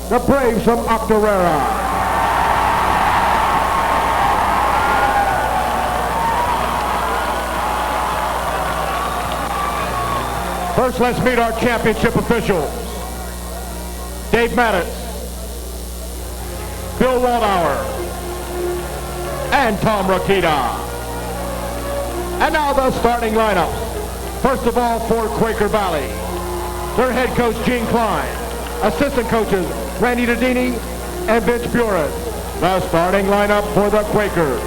the Braves from Octorara. First, let's meet our championship officials. Dave Mattis, Bill Waldauer, and Tom Rakita. And now the starting lineup. First of all, for Quaker Valley, their head coach, Gene Klein. Assistant coaches, Randy Dedini and Vince Buras. The starting lineup for the Quakers.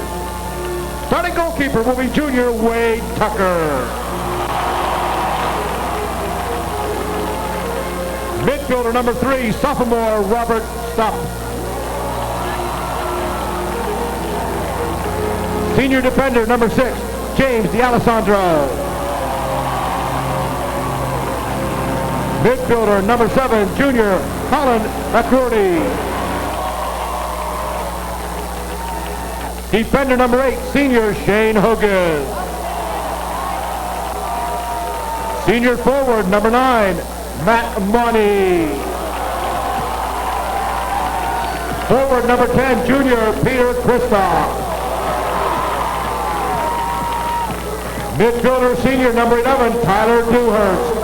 Starting goalkeeper will be junior Wade Tucker. Midfielder number 3, sophomore Robert Stopp. Senior defender number 6, James D'Alessandro. Midfielder number 7, junior Colin McCurdy. Defender number 8, senior Shane Hogan. Senior forward number 9, Matt Money. Forward number 10, junior Peter Kristoff. Midfielder senior number 11, Tyler Dewhurst.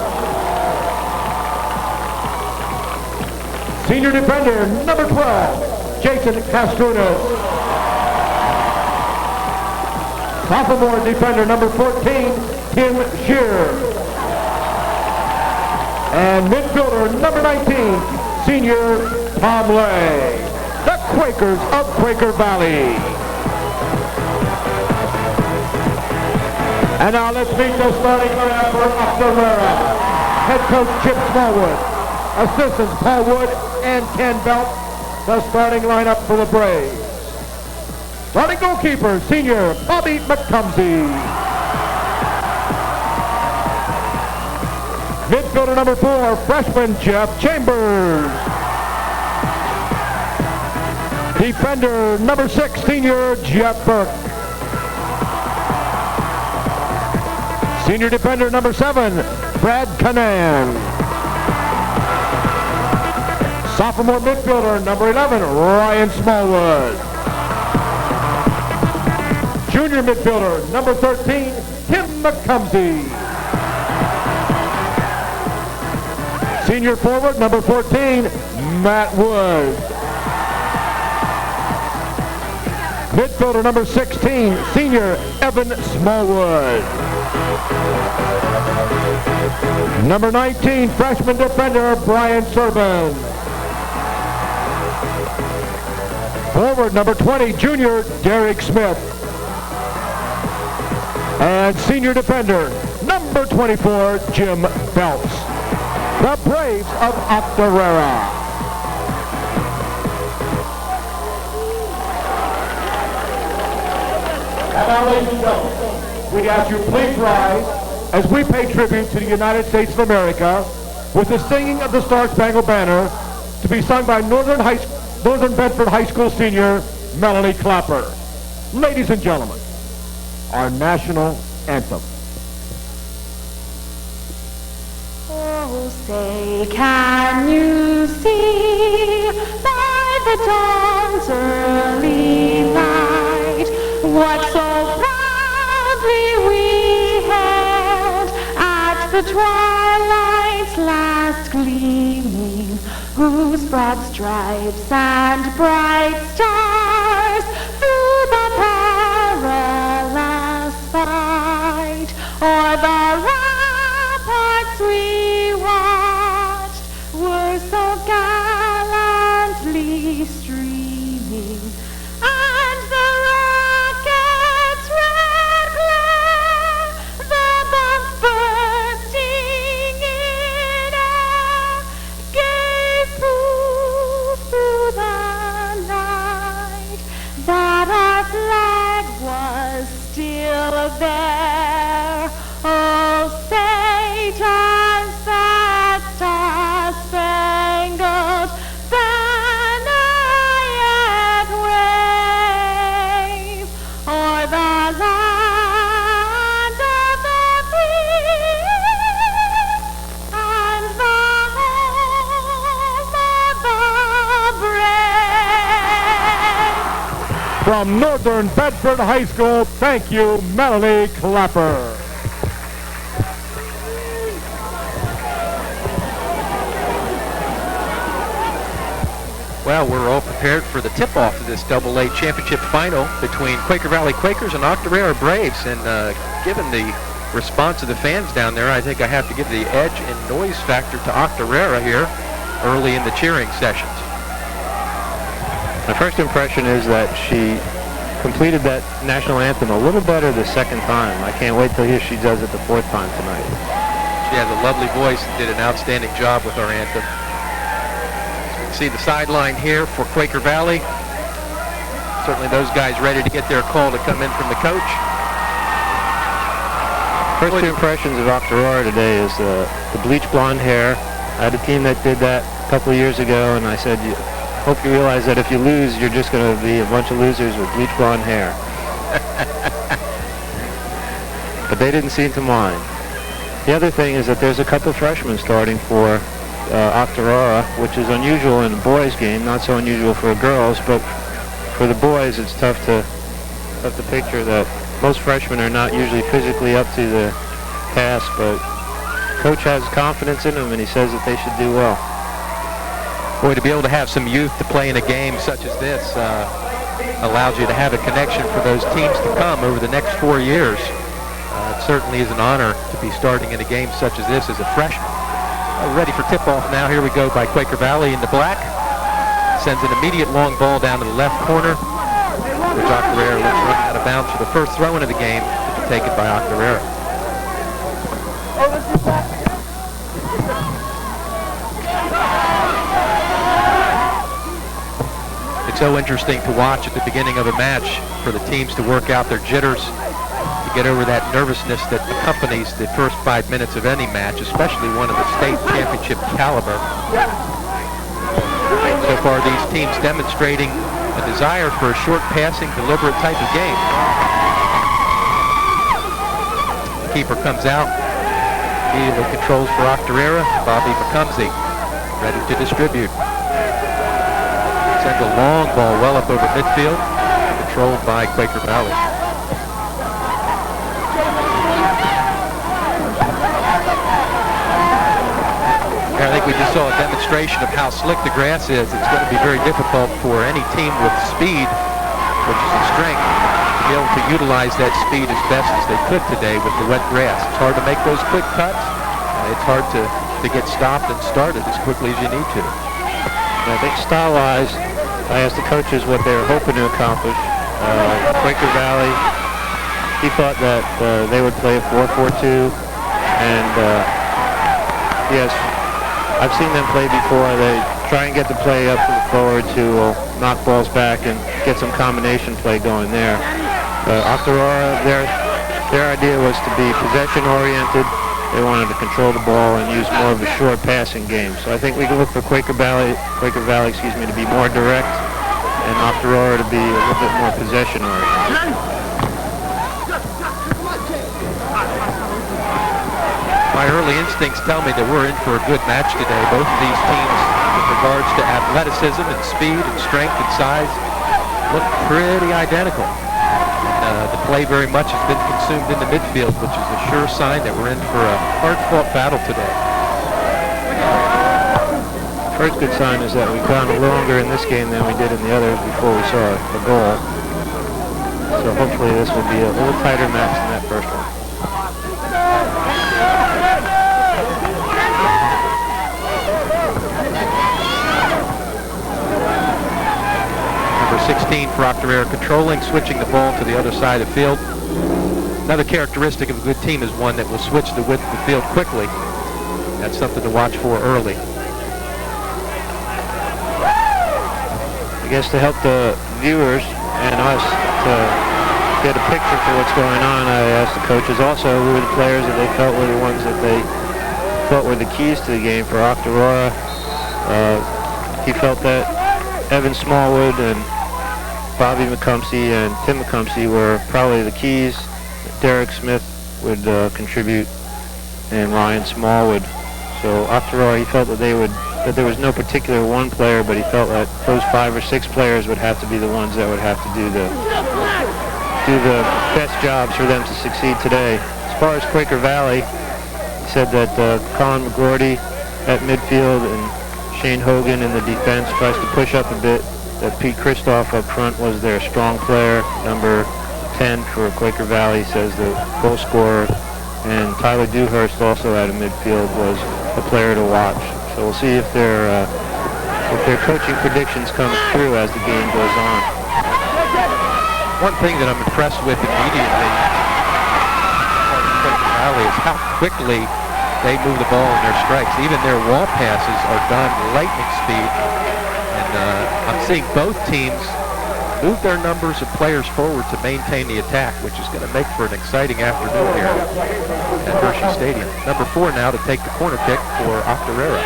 Senior defender number 12, Jason Castrunas. Sophomore defender number 14, Tim Shear. And midfielder number 19, senior Tom Lay. The Quakers of Quaker Valley. And now let's meet the starting lineup for Octorara. Head coach Chip Smallwood. Assistants Paul Wood and Ken Belt. The starting lineup for the Braves. Starting goalkeeper, senior Bobby McCumsey. Midfielder number 4, freshman Jeff Chambers. Defender number 6, senior Jeff Burke. Senior defender number 7, Brad Canan. Sophomore midfielder number 11, Ryan Smallwood. Junior midfielder number 13, Tim McCumsey. Senior forward number 14, Matt Wood. Midfielder number 16, senior Evan Smallwood. Number 19, freshman defender Brian Serban. Forward number 20, junior Derek Smith. And senior defender number 24, Jim Phelps. The Braves of Octorara. And now, ladies and gentlemen, we ask you please rise as we pay tribute to the United States of America with the singing of the Star Spangled Banner to be sung by Northern Bedford High School senior Melanie Clapper. Ladies and gentlemen, our national anthem. Oh, say, can you see by the dawn's early light what so proudly we hailed at the twilight's last gleaming, whose broad stripes and bright stars through the perilous fight o'er the ramparts we watched were so gallantly streaming, and the rocket's red glare, the bomb bursting in air, gave proof through the night that from Northern Bedford High School, thank you, Melanie Clapper. Well, we're all prepared for the tip-off of this AA championship final between Quaker Valley Quakers and Octorara Braves. And given the response of the fans down there, I think I have to give the edge and noise factor to Octorara here early in the cheering sessions. My first impression is that she completed that national anthem a little better the second time. I can't wait till she does it the fourth time tonight. She has a lovely voice and did an outstanding job with our anthem. See the sideline here for Quaker Valley. Certainly those guys ready to get their call to come in from the coach. First two impressions of Octorara today is the bleach blonde hair. I had a team that did that a couple of years ago, and I said, hope you realize that if you lose, you're just going to be a bunch of losers with bleach blonde hair. But they didn't seem to mind. The other thing is that there's a couple freshmen starting for Octorara, which is unusual in a boys game, not so unusual for girls, but for the boys it's tough to picture that most freshmen are not usually physically up to the task, but coach has confidence in them and he says that they should do well. Boy, to be able to have some youth to play in a game such as this allows you to have a connection for those teams to come over the next 4 years. It certainly is an honor to be starting in a game such as this as a freshman. Ready for tip-off now. Here we go by Quaker Valley in the black. Sends an immediate long ball down to the left corner, which Octorara looks run out of bounds for the first throw-in of the game to be taken by Octorara. It's so interesting to watch at the beginning of a match for the teams to work out their jitters, to get over that nervousness that accompanies the first 5 minutes of any match, especially one of the state championship caliber. So far, these teams demonstrating a desire for a short passing, deliberate type of game. The keeper comes out, immediately controls for Octorara. Bobby McCumsey ready to distribute. Sends a long ball well up over midfield, controlled by Quaker Valley. I think we just saw a demonstration of how slick the grass is. It's going to be very difficult for any team with speed, which is a strength, to be able to utilize that speed as best as they could today with the wet grass. It's hard to make those quick cuts. It's hard to get stopped and started as quickly as you need to. I think style-wise, I asked the coaches what they were hoping to accomplish. Quaker Valley, he thought that they would play a 4-4-2, and yes, I've seen them play before. They try and get the play up to the forwards who will knock balls back and get some combination play going there. Octorara, their idea was to be possession-oriented. They wanted to control the ball and use more of a short passing game. So I think we can look for Quaker Valley, to be more direct, and Octorara to be a little bit more possession-oriented. My early instincts tell me that we're in for a good match today. Both of these teams, with regards to athleticism and speed and strength and size, look pretty identical. The play very much has been consumed in the midfield, which is a sure sign that we're in for a hard-fought battle today. First good sign is that we've gone longer in this game than we did in the others before we saw the goal. So hopefully this will be a little tighter match than that first one. Number 16 for Octorara controlling, switching the ball to the other side of the field. Another characteristic of a good team is one that will switch the width of the field quickly. That's something to watch for early. I guess to help the viewers and us to get a picture for what's going on, I asked the coaches also who were the players that they felt were the ones that they thought were the keys to the game for Octorara. He felt that Evan Smallwood and Bobby McCumsey and Tim McCumsey were probably the keys. Derek Smith would contribute, and Ryan Smallwood. So Octorara, he felt that they would that there was no particular one player, but he felt that those 5 or 6 players would have to be the ones that would have to do the best jobs for them to succeed today. As far as Quaker Valley, he said that Colin McGordy at midfield and Shane Hogan in the defense tries to push up a bit. That Pete Christoph up front was their strong player. Number 10 for Quaker Valley says the goal scorer. And Tyler Dewhurst also out of midfield was a player to watch. So we'll see if their coaching predictions come true as the game goes on. One thing that I'm impressed with immediately in Quaker Valley is how quickly they move the ball in their strikes. Even their wall passes are done lightning speed. And I'm seeing both teams move their numbers of players forward to maintain the attack, which is going to make for an exciting afternoon here at Hershey Stadium. Number 4 now to take the corner kick for Octorara.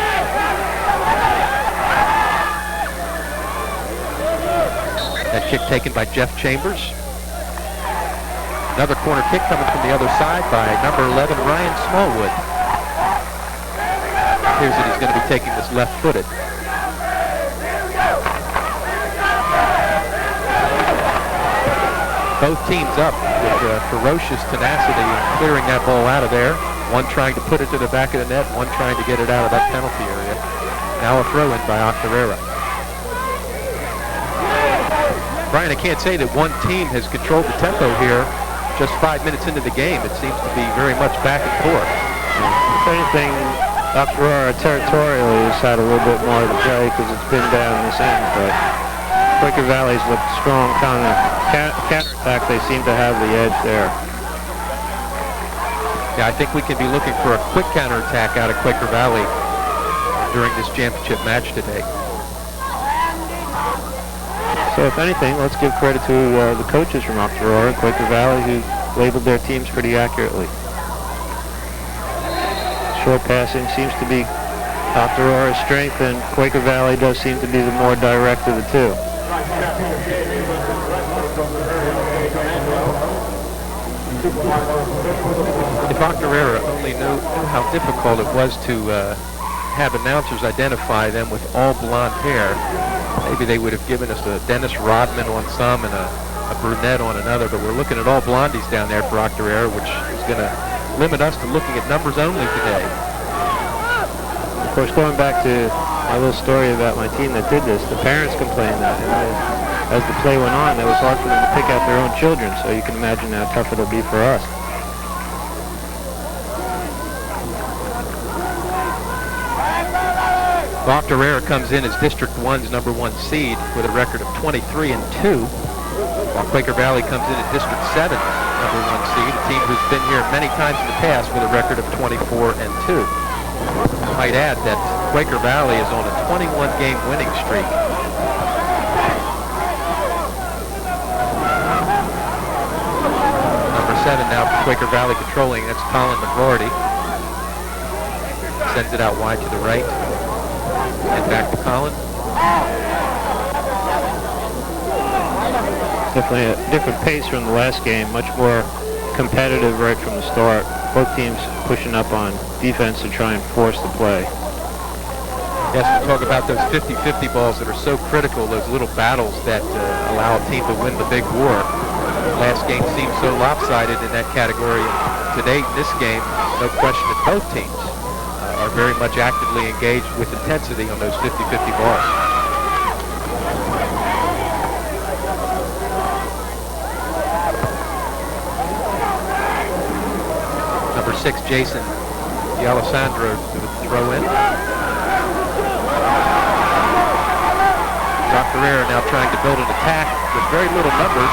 That kick taken by Jeff Chambers. Another corner kick coming from the other side by number 11, Ryan Smallwood. Appears that he's going to be taking this left-footed. Both teams up with ferocious tenacity in clearing that ball out of there. One trying to put it to the back of the net, one trying to get it out of that penalty area. Now a throw-in by Octorara. Brian, I can't say that one team has controlled the tempo here just 5 minutes into the game. It seems to be very much back and forth. If anything, Octorara territorially has had a little bit more to play because it's been down this end, but Quaker Valley's looked strong kind of counterattack. They seem to have the edge there. Yeah, I think we can be looking for a quick counterattack out of Quaker Valley during this championship match today. So if anything, let's give credit to the coaches from Octorara and Quaker Valley who labeled their teams pretty accurately. Short passing seems to be Octorara's strength, and Quaker Valley does seem to be the more direct of the two. If Octorara only knew how difficult it was to have announcers identify them with all blonde hair, maybe they would have given us a Dennis Rodman on some and a brunette on another, but we're looking at all blondies down there for Octorara, which is going to limit us to looking at numbers only today. Of course, going back to my little story about my team that did this, the parents complained that as the play went on, it was hard for them to pick out their own children, so you can imagine how tough it'll be for us. Octorara comes in as District 1's number 1 seed with a record of 23-2, while Quaker Valley comes in at District 7's number 1 seed, a team who's been here many times in the past with a record of 24-2. I might add that Quaker Valley is on a 21-game winning streak. Number 7 now for Quaker Valley controlling, that's Colin McGordy. Sends it out wide to the right. And back to Colin. Definitely a different pace from the last game, much more competitive right from the start. Both teams pushing up on defense to try and force the play. Yes, we talk about those 50-50 balls that are so critical, those little battles that allow a team to win the big war. Last game seemed so lopsided in that category. Today, in this game, no question that both teams are very much actively engaged with intensity on those 50-50 balls. Number 6, Jason D'Alessandro to the throw-in. Octorara now trying to build an attack with very little numbers.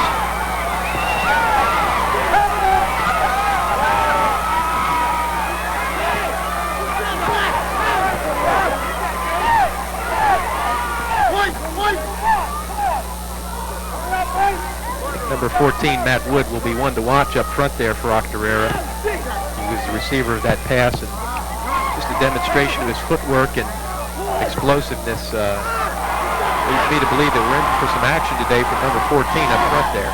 Number 14, Matt Wood, will be one to watch up front there for Octorara. He was the receiver of that pass, and just a demonstration of his footwork and explosiveness leads me to believe that we're in for some action today from number 14 up front there.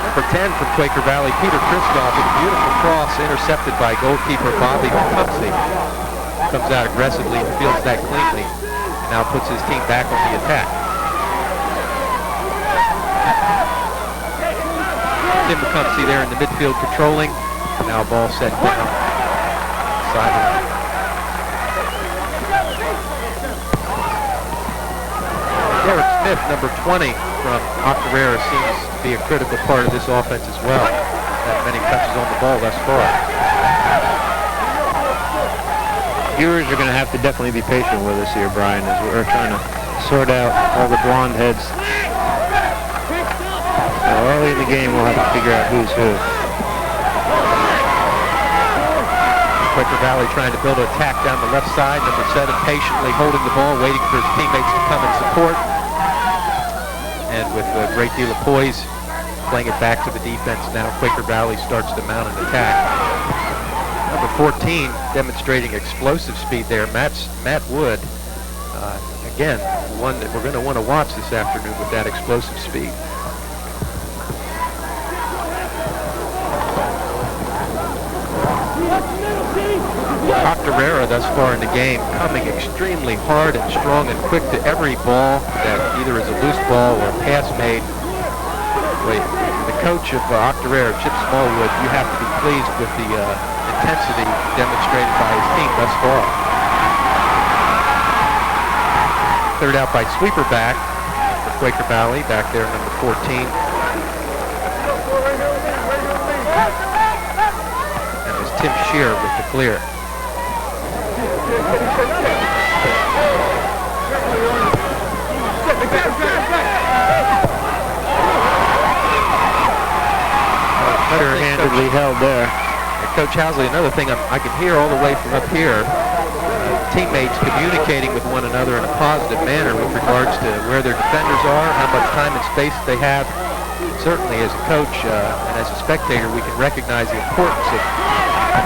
Number 10 from Quaker Valley, Peter Kristoff, with a beautiful cross intercepted by goalkeeper Bobby McCumsey. Comes out aggressively and fields that cleanly, and now puts his team back on the attack. Tim McCumsey there in the midfield controlling. Now ball set down. Sideline. Derek Smith, number 20 from Octorara, seems to be a critical part of this offense as well. Had many touches on the ball thus far. Viewers are going to have to definitely be patient with us here, Brian, as we're trying to sort out all the blonde heads. So early in the game, we'll have to figure out who's who. Quaker Valley trying to build an attack down the left side. Number 7 patiently holding the ball, waiting for his teammates to come and support. And with a great deal of poise, playing it back to the defense now. Quaker Valley starts to mount an attack. Number 14 demonstrating explosive speed there, Matt Wood. Again, one that we're going to want to watch this afternoon with that explosive speed. Octorara thus far in the game coming extremely hard and strong and quick to every ball that either is a loose ball or a pass made. The coach of Octorara, Chip Smallwood, you have to be pleased with the intensity demonstrated by his team thus far. Cleared out by sweeper back for Quaker Valley, back there number 14. And it was Tim Shear with the clear. Better-handedly held there. Coach Housley, another thing I can hear all the way from up here, teammates communicating with one another in a positive manner with regards to where their defenders are, how much time and space they have. Certainly as a coach and as a spectator, we can recognize the importance of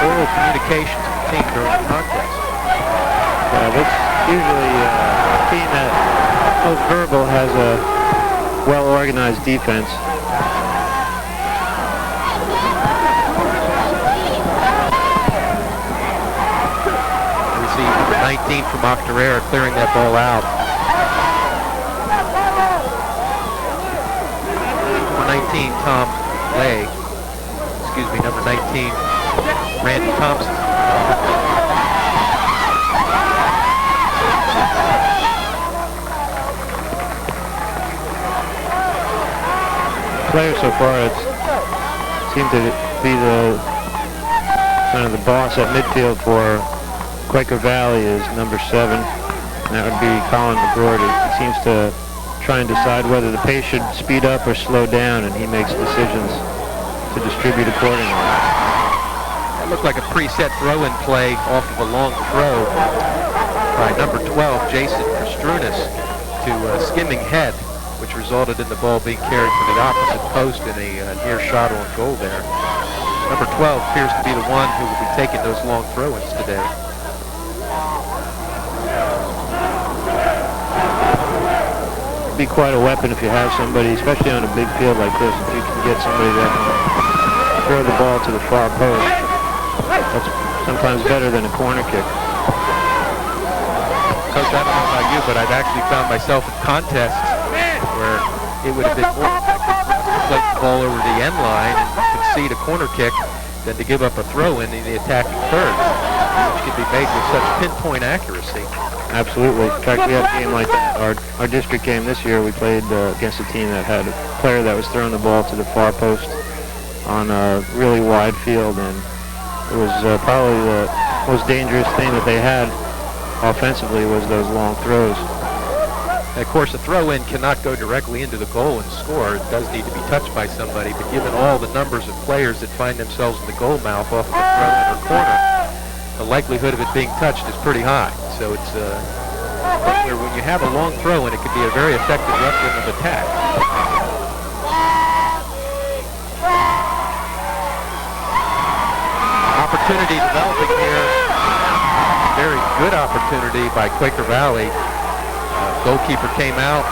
oral communication to the team during the contest. That's usually a team that most verbal has a well-organized defense. We see number 19 from Octorara clearing that ball out. Number 19, Tom Lay. Excuse me, number 19, Randy Thompson. Player so far seemed to be the kind of the boss at midfield for Quaker Valley is number 7, and that would be Colin McGroarty. He seems to try and decide whether the pace should speed up or slow down, and he makes decisions to distribute accordingly. That looked like a preset throw-in play off of a long throw by number 12, Jason Kastrunas, to skimming head, which resulted in the ball being carried from the opposite post in a near shot on goal there. Number 12 appears to be the one who will be taking those long throw-ins today. It'd be quite a weapon if you have somebody, especially on a big field like this, if you can get somebody that can throw the ball to the far post. That's sometimes better than a corner kick. Coach, I don't know about you, but I've actually found myself in contests where it would have been more effective to play the ball over the end line and concede a corner kick than to give up a throw-in in the attacking third, which can be made with such pinpoint accuracy. Absolutely. In fact, we had a game like that. Our district game this year, we played against a team that had a player that was throwing the ball to the far post on a really wide field, and it was probably the most dangerous thing that they had offensively was those long throws. And of course, a throw-in cannot go directly into the goal and score. It does need to be touched by somebody, but given all the numbers of players that find themselves in the goal mouth off of a throw-in or corner, the likelihood of it being touched is pretty high. So it's when you have a long throw-in, it can be a very effective weapon of attack. Opportunity developing here. Very good opportunity by Quaker Valley. Goalkeeper came out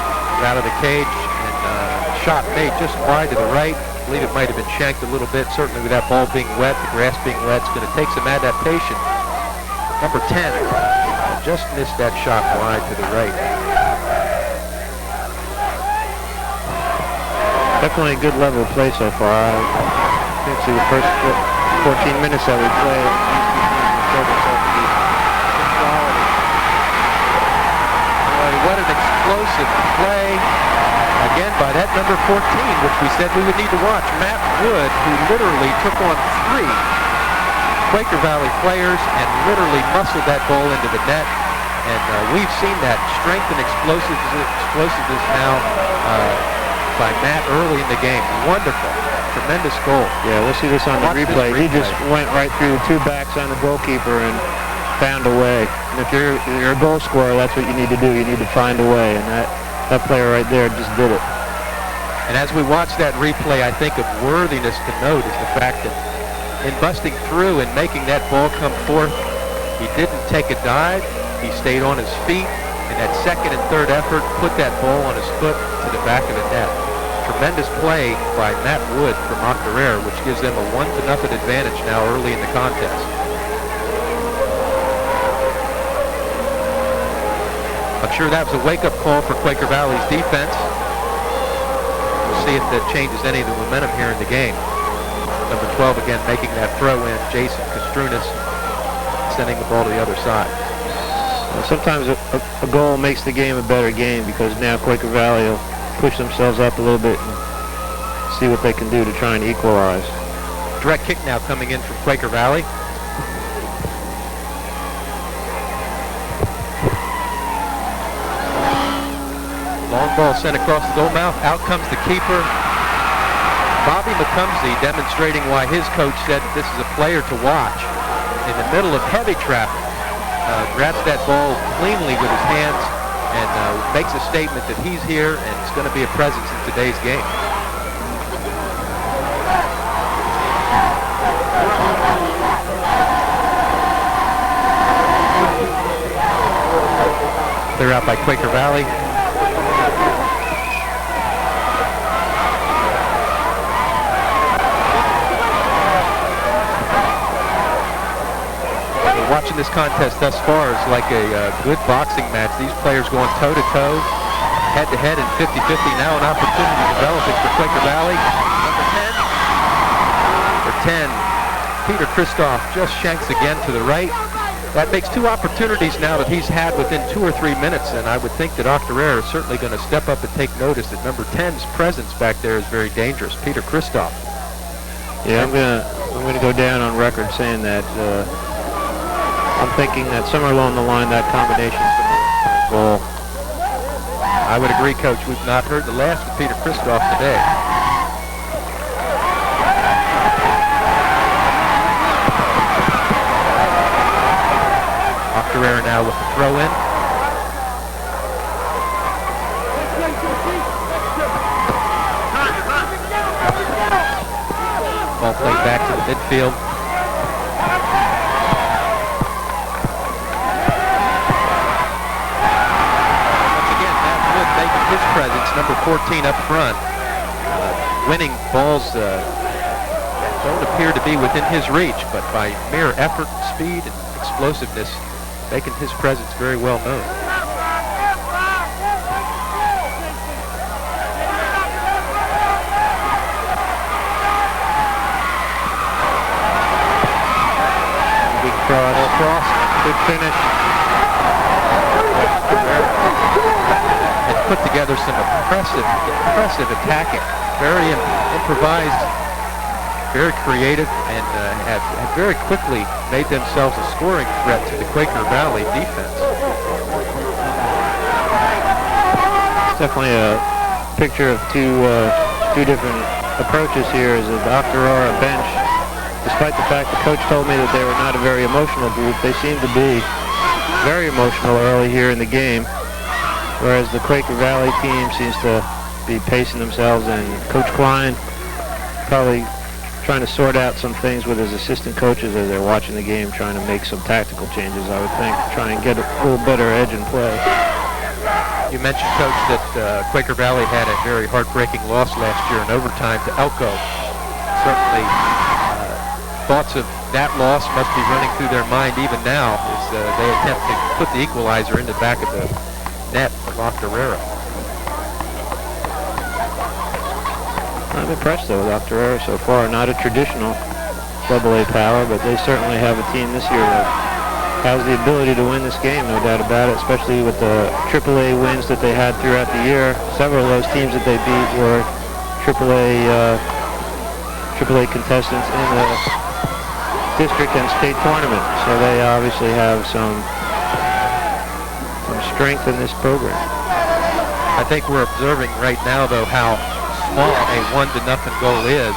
of the cage, and shot made just wide to the right, believe it might have been shanked a little bit. Certainly with that ball being wet, the grass being wet, it's going to take some adaptation. Number 10 just missed that shot wide to the right. Definitely a good level of play so far. I think see the first 14 minutes that we played. What an explosive play, again, by that number 14, which we said we would need to watch. Matt Wood, who literally took on 3 Quaker Valley players and literally muscled that ball into the net. And we've seen that strength and explosiveness now by Matt early in the game. Wonderful. Tremendous goal. Yeah, we'll see this on the replay. He just went right through 2 backs on the goalkeeper and found a way. And if you're a goal scorer, that's what you need to do. You need to find a way, and that player right there just did it. And as we watch that replay, I think of worthiness to note is the fact that in busting through and making that ball come forth, he didn't take a dive. He stayed on his feet, and that second and third effort put that ball on his foot to the back of the net. Tremendous play by Matt Wood from Octorara, which gives them a 1-0 advantage now early in the contest. I'm sure that was a wake-up call for Quaker Valley's defense. We'll see if that changes any of the momentum here in the game. Number 12 again making that throw in, Jason Kastrunas sending the ball to the other side. Sometimes a goal makes the game a better game because now Quaker Valley will push themselves up a little bit and see what they can do to try and equalize. Direct kick now coming in from Quaker Valley. Long ball sent across the goal mouth. Out comes the keeper. Bobby McCumsey demonstrating why his coach said this is a player to watch. In the middle of heavy traffic, grabs that ball cleanly with his hands and makes a statement that he's here and it's going to be a presence in today's game. Clear out by Quaker Valley. Watching this contest thus far is like a good boxing match. These players going toe-to-toe, head-to-head, and 50-50. Now an opportunity developing for Quaker Valley. Number 10, Peter Christoph just shanks again to the right. That makes 2 opportunities now that he's had within 2 or 3 minutes, and I would think that Octorara is certainly going to step up and take notice that number 10's presence back there is very dangerous. Peter Christoph. Yeah, I'm gonna go down on record saying that. I'm thinking that somewhere along the line that combination is going to goal. I would agree, Coach. We've not heard the last of Peter Christoph today. Octorara now with the throw in. Ball played back to the midfield. His presence, number 14 up front. Winning balls don't appear to be within his reach, but by mere effort, speed, and explosiveness, making his presence very well known. Big throw out across, good finish. Put together some impressive attacking, very improvised, very creative, and have very quickly made themselves a scoring threat to the Quaker Valley defense. It's definitely a picture of two different approaches here. As the Octorara bench, despite the fact the coach told me that they were not a very emotional group, they seem to be very emotional early here in the game. Whereas the Quaker Valley team seems to be pacing themselves, and Coach Klein probably trying to sort out some things with his assistant coaches as they're watching the game, trying to make some tactical changes, I would think, try and get a little better edge in play. You mentioned, Coach, that Quaker Valley had a very heartbreaking loss last year in overtime to Elko. certainly thoughts of that loss must be running through their mind even now as they attempt to put the equalizer in the back of the net of Octorara. I'm impressed though with Octorara so far. Not a traditional AA power, but they certainly have a team this year that has the ability to win this game, no doubt about it, especially with the AAA wins that they had throughout the year. Several of those teams that they beat were AAA contestants in the district and state tournament, so they obviously have some strength in this program. I think we're observing right now, though, how small a 1-0 goal is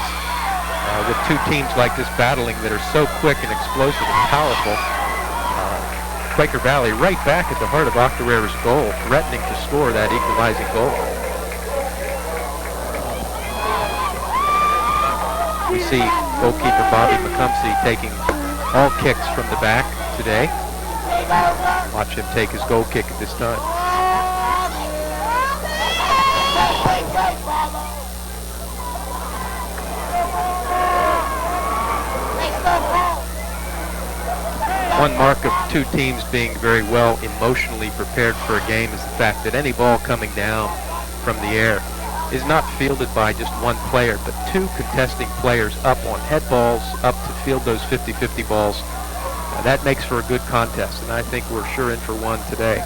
with two teams like this battling that are so quick and explosive and powerful. Quaker Valley right back at the heart of Octorara's goal, threatening to score that equalizing goal. We see goalkeeper Bobby McCumsey taking all kicks from the back today. Watch him take his goal kick at this time. One mark of two teams being very well emotionally prepared for a game is the fact that any ball coming down from the air is not fielded by just one player, but two contesting players up on head balls, up to field those 50-50 balls. That makes for a good contest, and I think we're sure in for one today.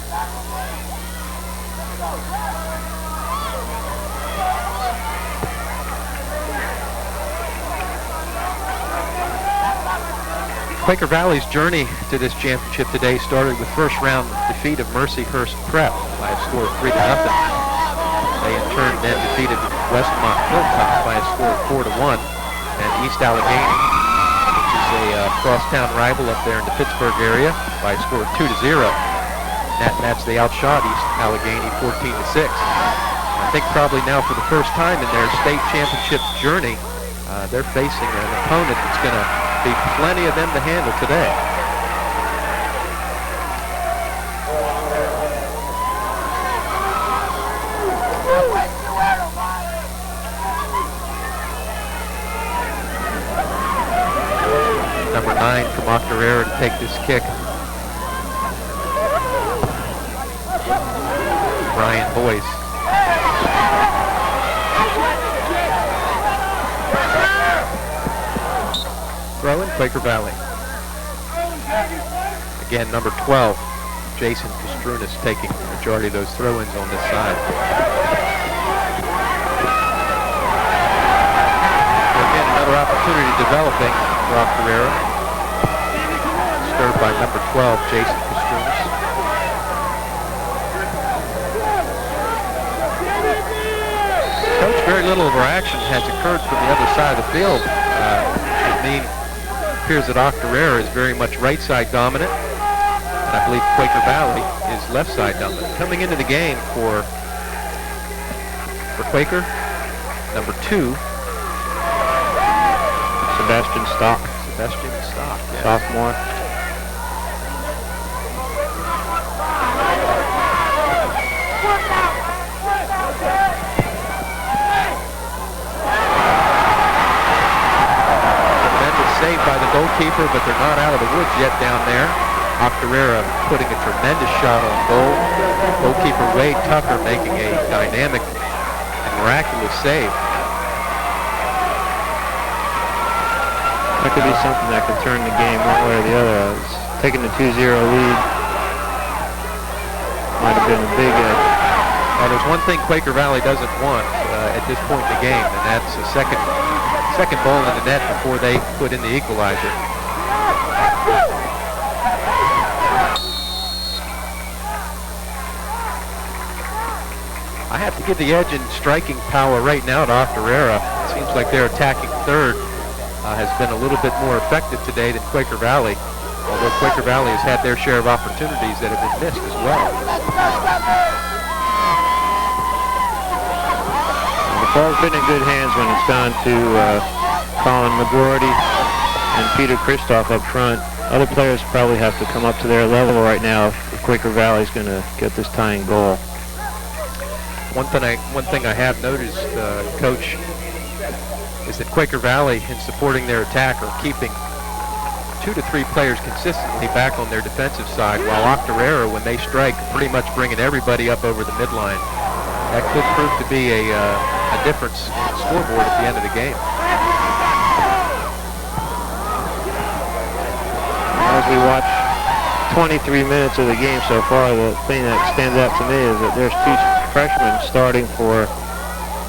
Quaker Valley's journey to this championship today started with first-round defeat of Mercyhurst Prep by a score of 3-0. They in turn then defeated Westmont Hilltop by a score of 4-1, and East Allegheny, which is a crosstown rival up there in the Pittsburgh area, by a score of 2-0. That's they outshot East Allegheny 14-6. I think probably now for the first time in their state championship journey, they're facing an opponent that's going to be plenty of them to handle today. Number 9 from Octorara to take this kick. Brian Boyce. Throw in Quaker Valley. Again, number 12, Jason Kastrunas taking the majority of those throw-ins on this side. Again, another opportunity developing for Octorara. Stirred by number 12, Jason Kastrunas. Coach, very little of our action has occurred from the other side of the field. It appears that Octorara is very much right side dominant, and I believe Quaker Valley is left side dominant. Coming into the game for Quaker, number 2, Sebastian Stock. Yeah. Sophomore. Saved by the goalkeeper, but they're not out of the woods yet down there. Octorara putting a tremendous shot on goal. Goalkeeper Wade Tucker making a dynamic and miraculous save. That could be something that could turn the game one way or the other. Taking the 2-0 lead might have been a big edge. Well, there's one thing Quaker Valley doesn't want at this point in the game, and that's a second ball in the net before they put in the equalizer. I have to give the edge in striking power right now to Octorara. It seems like their attacking third has been a little bit more effective today than Quaker Valley, although Quaker Valley has had their share of opportunities that have been missed as well. The ball's been in good hands when it's gone to Colin McGroarty and Peter Christoph up front. Other players probably have to come up to their level right now if Quaker Valley is going to get this tying goal. One thing I have noticed, Coach, is that Quaker Valley, in supporting their attack, are keeping 2 to 3 players consistently back on their defensive side, while Octorara, when they strike, pretty much bringing everybody up over the midline. That could prove to be a difference in the scoreboard at the end of the game. As we watch 23 minutes of the game so far, the thing that stands out to me is that there's 2 freshmen starting for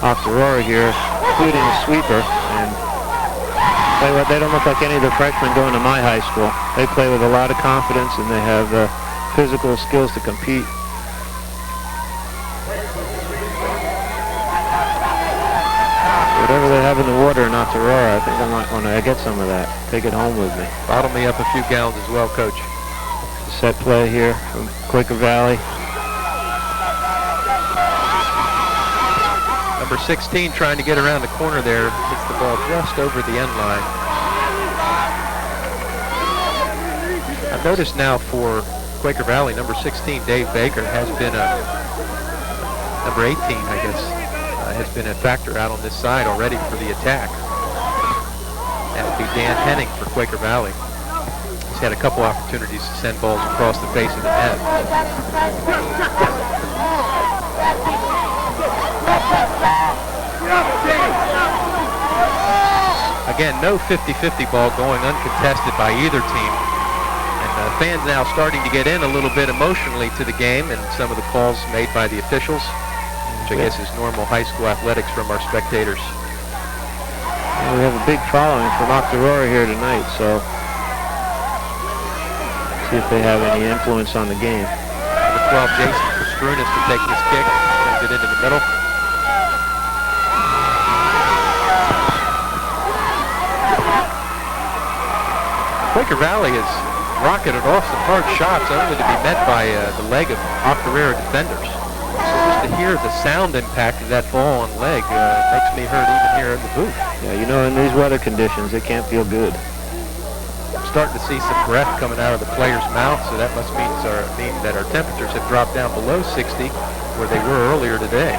Octorara here, including a sweeper. And tell you what, they don't look like any of the freshmen going to my high school. They play with a lot of confidence, and they have the physical skills to compete. Whatever they have in the water in Octorara, I think I might want to get some of that. Take it home with me. Bottle me up a few gallons as well, Coach. Set play here from Quaker Valley. Number 16 trying to get around the corner there. Hits the ball just over the end line. I've noticed now for Quaker Valley, number 16, Dave Baker, has been number 18, I guess, has been a factor out on this side already for the attack. That would be Dan Henning for Quaker Valley. He's had a couple opportunities to send balls across the face of the net. Again, no 50-50 ball going uncontested by either team. And fans now starting to get in a little bit emotionally to the game and some of the calls made by the officials, which I guess is normal high school athletics from our spectators. Well, we have a big following from Octorara here tonight, so see if they have any influence on the game. Number 12, Jason Pastrunas to take this kick, sends it into the middle. Quaker Valley has rocketed off some hard shots only to be met by the leg of Octorara defenders. So just to hear the sound impact of that ball on leg makes me hurt even here in the booth. Yeah, you know, in these weather conditions, it can't feel good. I'm starting to see some breath coming out of the player's mouth, so that must mean that our temperatures have dropped down below 60, where they were earlier today.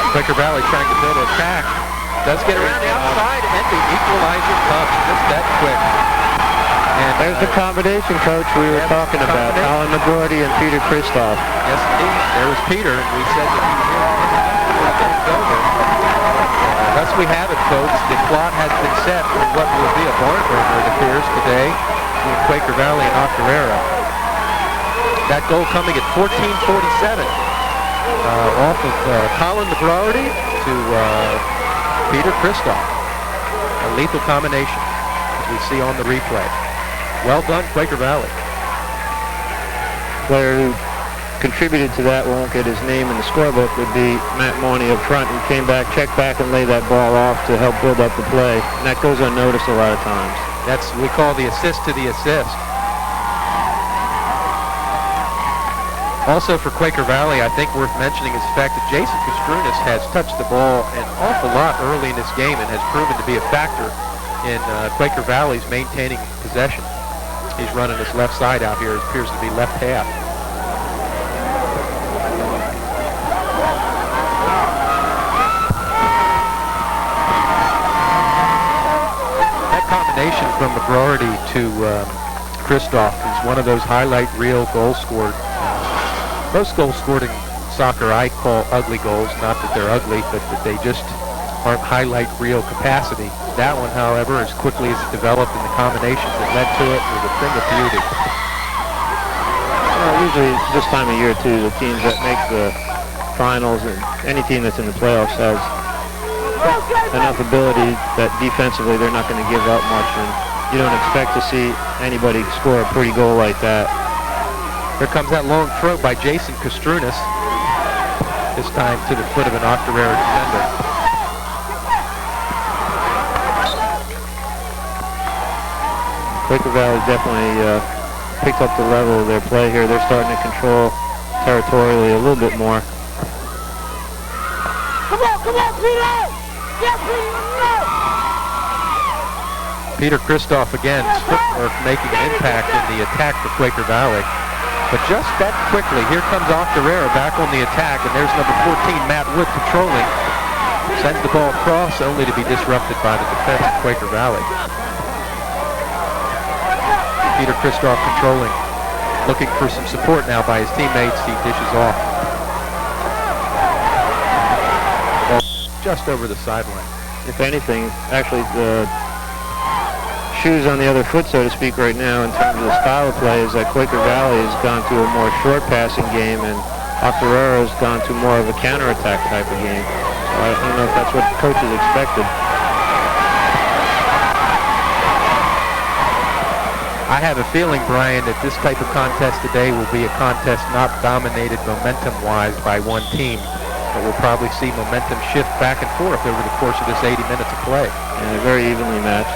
Quaker Valley trying to build an attack. Does get around the outside, and the equalizer comes just that quick. And there's the combination, Coach, we were talking about. Colin McGroarty and Peter Christoph. Yes, indeed. There was Peter, and we said that he was over. Thus we have it, folks. The plot has been set for what will be a barn burner, it appears, today between Quaker Valley and Octorara. That goal coming at 14:47. Off of Colin McGroarty to Peter Christoph. A lethal combination, as we see on the replay. Well done, Quaker Valley. Player who contributed to that, won't get his name in the scorebook, would be Matt Mooney up front, who came back, checked back, and laid that ball off to help build up the play. And that goes unnoticed a lot of times. That's what we call the assist to the assist. Also for Quaker Valley, I think worth mentioning is the fact that Jason Pastrunas has touched the ball an awful lot early in this game and has proven to be a factor in Quaker Valley's maintaining possession. He's running his left side out here. It appears to be left half. That combination from McGroarty to Christoph is one of those highlight reel goals scored. Most goals scored in soccer I call ugly goals, not that they're ugly, but that they just aren't highlight reel capacity. That one, however, as quickly as it developed and the combinations that led to it, was a thing of beauty. Well, usually this time of year, too, the teams that make the finals and any team that's in the playoffs has enough ability that defensively they're not going to give up much, and you don't expect to see anybody score a pretty goal like that. Here comes that long throw by Jason Pastrunas, this time to the foot of an Octorara defender. Quaker Valley definitely picked up the level of their play here. They're starting to control territorially a little bit more. Come on, Peter! Yeah, Peter! Peter Christoph again, footwork making an impact in the attack for Quaker Valley. But just that quickly, here comes Octorara back on the attack, and there's number 14, Matt Wood, patrolling. Sends the ball across, only to be disrupted by the defense of Quaker Valley. Peter Christoph controlling, looking for some support now by his teammates. He dishes off. Ball just over the sideline. If anything, actually the shoes on the other foot, so to speak, right now in terms of the style of play is that Quaker Valley has gone to a more short passing game and Octorara has gone to more of a counterattack type of game. So I don't know if that's what coaches expected. I have a feeling, Brian, that this type of contest today will be a contest not dominated momentum-wise by one team, but we'll probably see momentum shift back and forth over the course of this 80 minutes of play. And very evenly matched.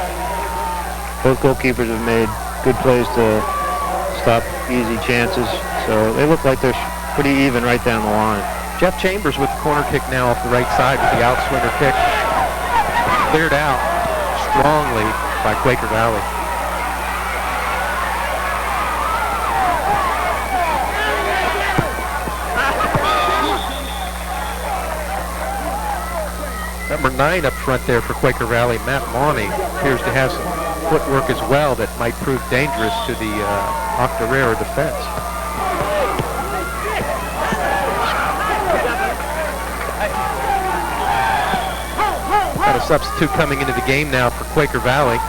Both goalkeepers have made good plays to stop easy chances, so they look like they're pretty even right down the line. Jeff Chambers with the corner kick now off the right side with the outswinger kick. Cleared out strongly by Quaker Valley. Number 9 up front there for Quaker Valley, Matt Mauney, appears to have some footwork as well that might prove dangerous to the Octorara defense. Got a substitute coming into the game now for Quaker Valley.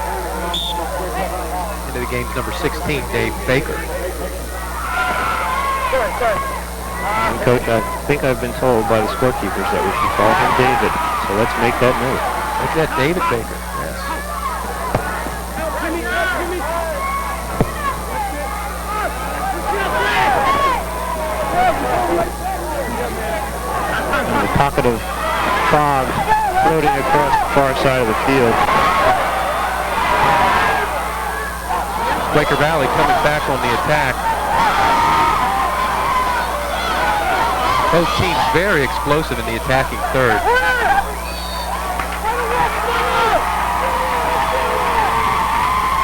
Into the game's number 16, Dave Baker. And Coach, I think I've been told by the scorekeepers that we should call him David, so let's make that move. Make that David Baker, yes. And the pocket of fog floating across the far side of the field. Quaker Valley coming back on the attack. Both teams very explosive in the attacking third.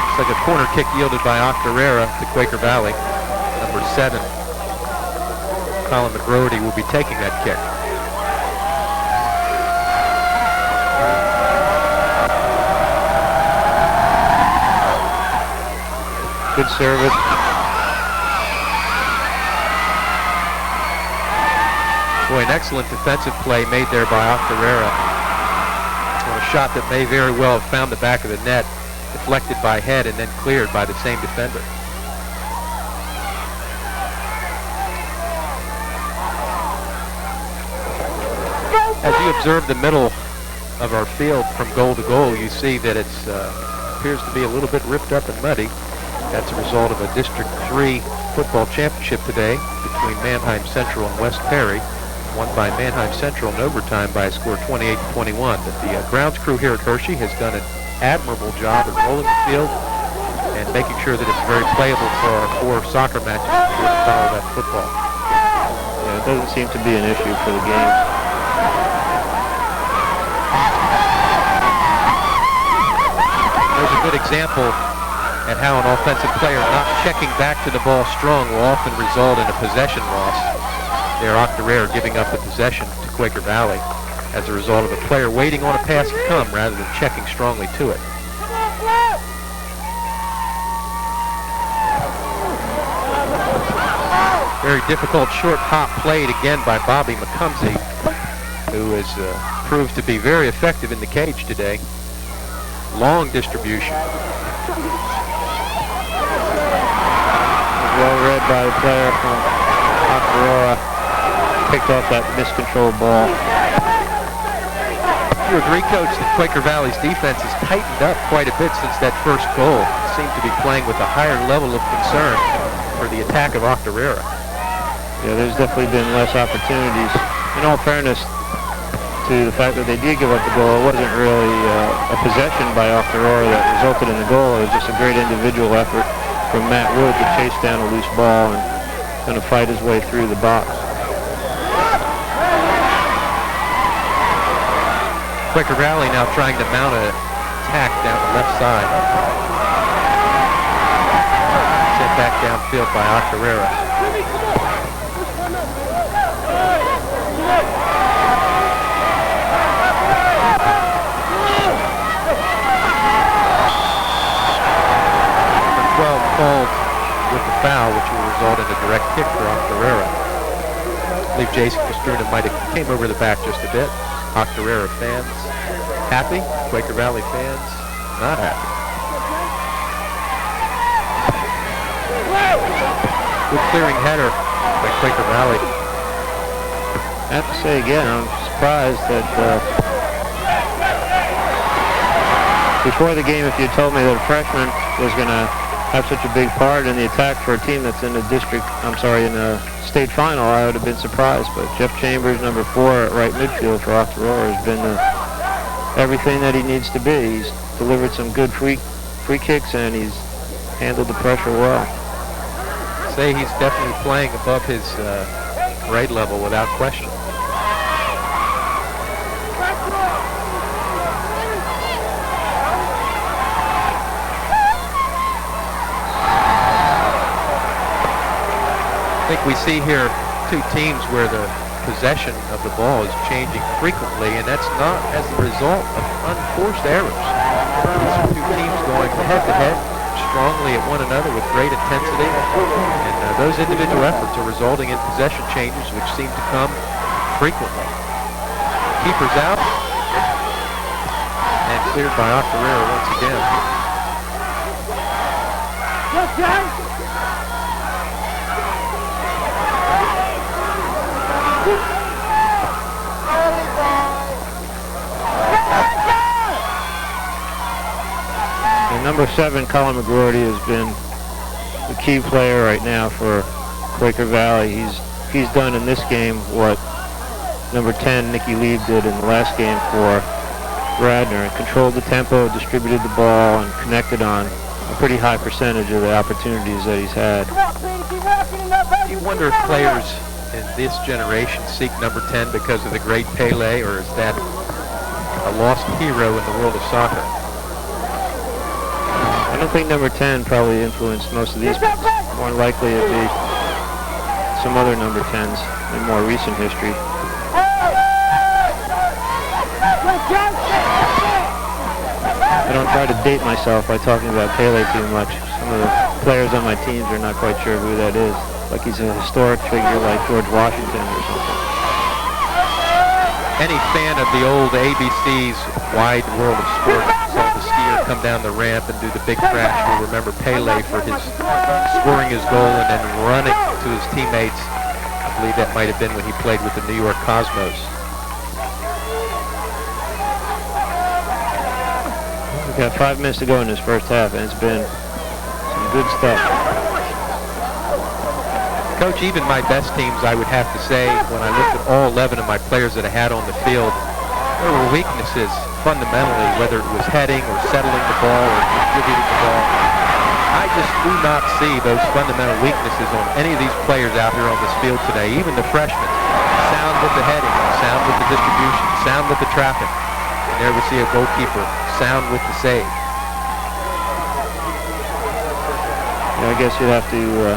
It's like a corner kick yielded by Octorara to Quaker Valley. Number 7, Colin McGrody, will be taking that kick. Good service. Boy, an excellent defensive play made there by Octorara on a shot that may very well have found the back of the net, deflected by head and then cleared by the same defender. As you observe the middle of our field from goal to goal, you see that it appears to be a little bit ripped up and muddy. That's a result of a District 3 football championship today between Manheim Central and West Perry, won by Manheim Central in overtime by a score 28-21. But the grounds crew here at Hershey has done an admirable job of rolling the field and making sure that it's very playable for our 4 soccer matches to follow that football. Yeah, it doesn't seem to be an issue for the game. There's a good example at how an offensive player not checking back to the ball strong will often result in a possession loss. There, Octorara giving up the possession to Quaker Valley as a result of a player waiting on a pass to come rather than checking strongly to it. Very difficult short hop played again by Bobby McCumsey, who has proved to be very effective in the cage today. Long distribution. Well read by the player from Octorara. Picked off that miscontrolled ball. You agree, Coach, that Quaker Valley's defense has tightened up quite a bit since that first goal. It seemed to be playing with a higher level of concern for the attack of Octorara. Yeah, there's definitely been less opportunities. In all fairness to the fact that they did give up the goal, it wasn't really a possession by Octorara that resulted in the goal. It was just a great individual effort from Matt Wood to chase down a loose ball and going to fight his way through the box. Quaker Valley now trying to mount an attack down the left side. Sent back downfield by Octorara. Number 12 called with the foul, which will result in a direct kick for Octorara. I believe Jason Castruna might have came over the back just a bit. Octorara fans happy, Quaker Valley fans not happy. Good clearing header by Quaker Valley. I have to say again, I'm surprised that before the game, if you told me that a freshman was going to have such a big part in the attack for a team that's in the in the state final, I would have been surprised. But Jeff Chambers, number 4 at right midfield for Octorara, has been everything that he needs to be. He's delivered some good free kicks, and he's handled the pressure well. Say he's definitely playing above his grade level without question. I think we see here two teams where the possession of the ball is changing frequently, and that's not as a result of unforced errors. These are two teams going head-to-head strongly at one another with great intensity, and those individual efforts are resulting in possession changes which seem to come frequently. Keeper's out, and cleared by Octorara once again. And number 7, Colin McGroarty, has been the key player right now for Quaker Valley. He's done in this game what number 10, Nicky Lieb, did in the last game for Radnor. Controlled the tempo, distributed the ball, and connected on a pretty high percentage of the opportunities that he's had. Do you wonder if players in this generation seek number 10 because of the great Pele, or is that a lost hero in the world of soccer? I don't think number 10 probably influenced most of these picks. More likely it'd be some other number 10s in more recent history. I don't try to date myself by talking about Pele too much. Some of the players on my teams are not quite sure who that is. Like he's a historic figure like George Washington or something. Any fan of the old ABC's Wide World of Sport saw the skier come down the ramp and do the big crash will remember Pele for his scoring his goal and then running to his teammates. I believe that might have been when he played with the New York Cosmos. We've got 5 minutes to go in this first half, and it's been some good stuff. Coach, even my best teams, I would have to say, when I looked at all 11 of my players that I had on the field, there were weaknesses fundamentally, whether it was heading or settling the ball or distributing the ball. I just do not see those fundamental weaknesses on any of these players out here on this field today, even the freshmen. Sound with the heading, sound with the distribution, sound with the trapping. And there we see a goalkeeper, sound with the save. Yeah, I guess you'd have to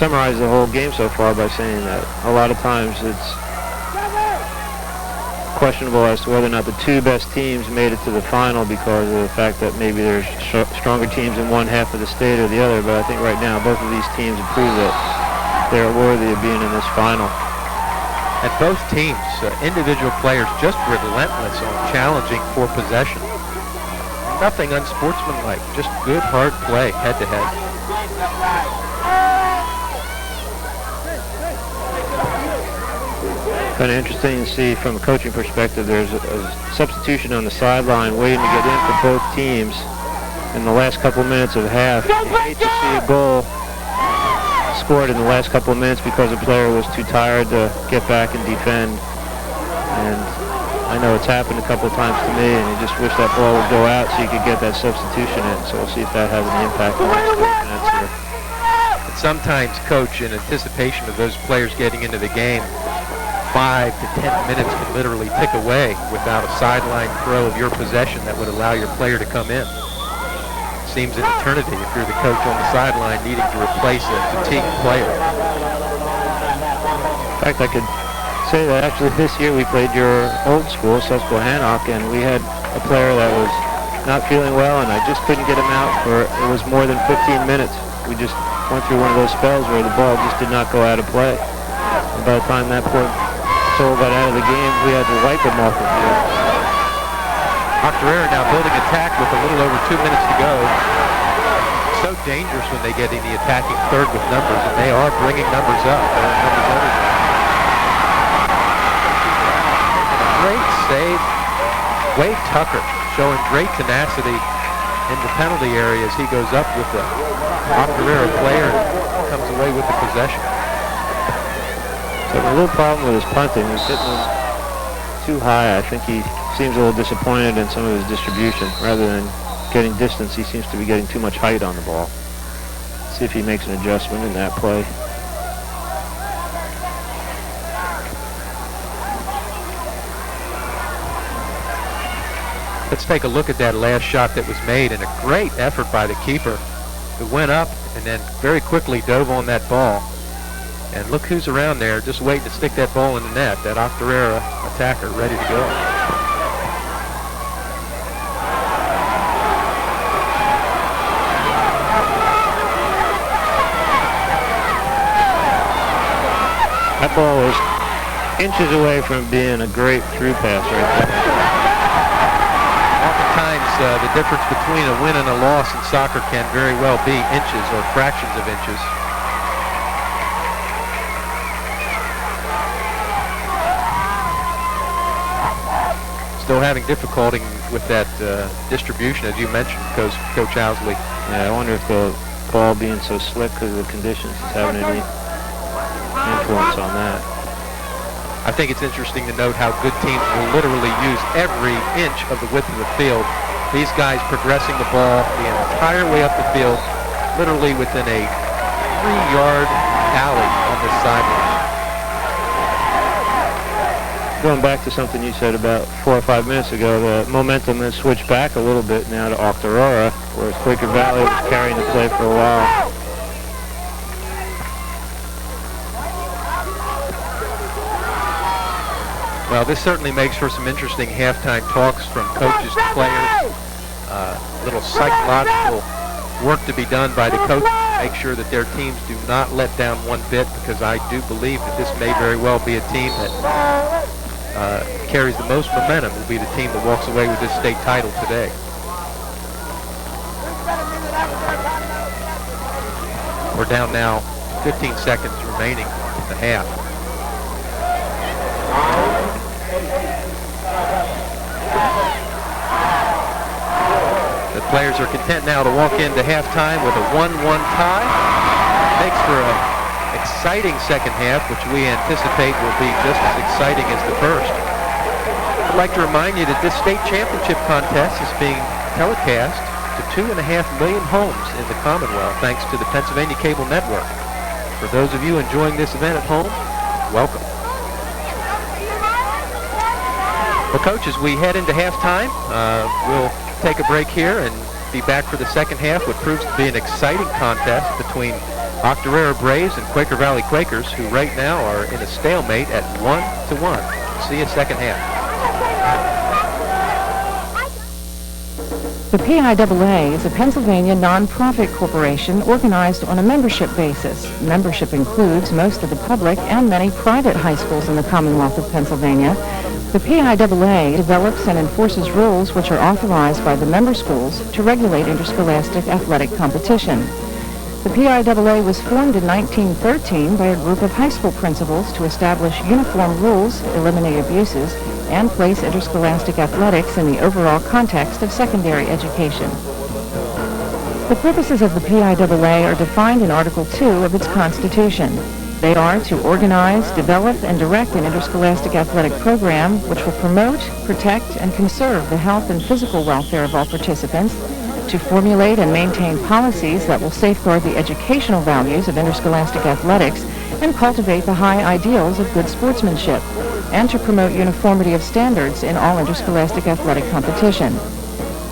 summarize the whole game so far by saying that a lot of times it's questionable as to whether or not the 2 best teams made it to the final because of the fact that maybe there's stronger teams in one half of the state or the other. But I think right now both of these teams have proved that they're worthy of being in this final. And both teams, individual players, just relentless on challenging for possession. Nothing unsportsmanlike, just good hard play head to head. Kind of interesting to see from a coaching perspective. There's a substitution on the sideline waiting to get in for both teams in the last couple of minutes of the half. You hate to see a goal scored in the last couple of minutes because a player was too tired to get back and defend. And I know it's happened a couple of times to me, and you just wish that ball would go out so you could get that substitution in. So we'll see if that has any impact on the defense here. And sometimes, Coach, in anticipation of those players getting into the game, 5 to 10 minutes can literally tick away without a sideline throw of your possession that would allow your player to come in. Seems an eternity if you're the coach on the sideline needing to replace a fatigued player. In fact, I could say that actually this year we played your old school, Susquehannock, and we had a player that was not feeling well, and I just couldn't get him out for, it was more than 15 minutes. We just went through one of those spells where the ball just did not go out of play. And by the time that poor soul got out of the game, we had to wipe him off the field. Octorara now building attack with a little over 2 minutes to go. So dangerous when they get in the attacking third with numbers, and they are bringing numbers up. Great save. Wade Tucker showing great tenacity in the penalty area as he goes up with the Octorara player and comes away with the possession. So a little problem with his punting. He's hitting him too high. I think he seems a little disappointed in some of his distribution. Rather than getting distance, he seems to be getting too much height on the ball. See if he makes an adjustment in that play. Let's take a look at that last shot that was made, and a great effort by the keeper who went up and then very quickly dove on that ball. And look who's around there just waiting to stick that ball in the net, that Octorara attacker ready to go. That ball was inches away from being a great through pass right there. Oftentimes, the difference between a win and a loss in soccer can very well be inches or fractions of inches. Still having difficulty with that distribution, as you mentioned, Coach Owsley. Yeah, I wonder if the ball being so slick because of the conditions is having any influence on that. I think it's interesting to note how good teams will literally use every inch of the width of the field. These guys progressing the ball the entire way up the field, literally within a 3-yard alley on this sideline. Going back to something you said about 4 or 5 minutes ago, the momentum has switched back a little bit now to Octorara, whereas Quaker Valley was carrying the play for a while. Well, this certainly makes for some interesting halftime talks from coaches to players. Little psychological work to be done by the coaches to make sure that their teams do not let down one bit, because I do believe that this may very well be a team that carries the most momentum, will be the team that walks away with this state title today. We're down now 15 seconds remaining in the half. The players are content now to walk into halftime with a 1-1 tie. Makes for an exciting second half, which we anticipate will be just as exciting as the first. I'd like to remind you that this state championship contest is being telecast to 2.5 million homes in the Commonwealth, thanks to the Pennsylvania Cable Network. For those of you enjoying this event at home, welcome. Well, Coach, as we head into halftime, we'll take a break here and be back for the second half, what proves to be an exciting contest between Octorara Braves and Quaker Valley Quakers, who right now are in a stalemate at 1-1. See you second half. The PIAA is a Pennsylvania nonprofit corporation organized on a membership basis. Membership includes most of the public and many private high schools in the Commonwealth of Pennsylvania. The PIAA develops and enforces rules which are authorized by the member schools to regulate interscholastic athletic competition. The PIAA was formed in 1913 by a group of high school principals to establish uniform rules, eliminate abuses, and place interscholastic athletics in the overall context of secondary education. The purposes of the PIAA are defined in Article 2 of its Constitution. They are to organize, develop, and direct an interscholastic athletic program which will promote, protect, and conserve the health and physical welfare of all participants, to to formulate and maintain policies that will safeguard the educational values of interscholastic athletics and cultivate the high ideals of good sportsmanship, and to promote uniformity of standards in all interscholastic athletic competition.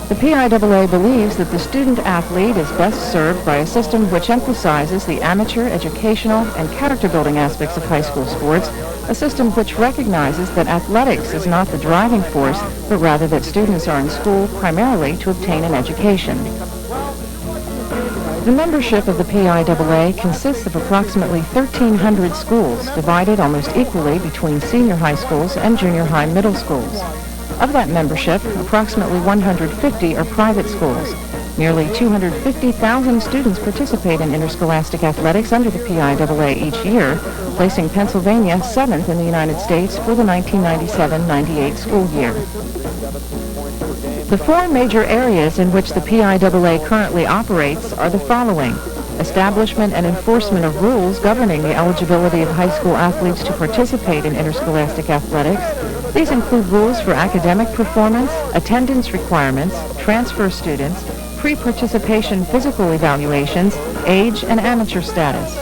The PIAA believes that the student athlete is best served by a system which emphasizes the amateur, educational, and character-building aspects of high school sports, a system which recognizes that athletics is not the driving force, but rather that students are in school primarily to obtain an education. The membership of the PIAA consists of approximately 1,300 schools, divided almost equally between senior high schools and junior high middle schools. Of that membership, approximately 150 are private schools. Nearly 250,000 students participate in interscholastic athletics under the PIAA each year, placing Pennsylvania 7th in the United States for the 1997-98 school year. The four major areas in which the PIAA currently operates are the following: establishment and enforcement of rules governing the eligibility of high school athletes to participate in interscholastic athletics. These include rules for academic performance, attendance requirements, transfer students, pre-participation physical evaluations, age, and amateur status.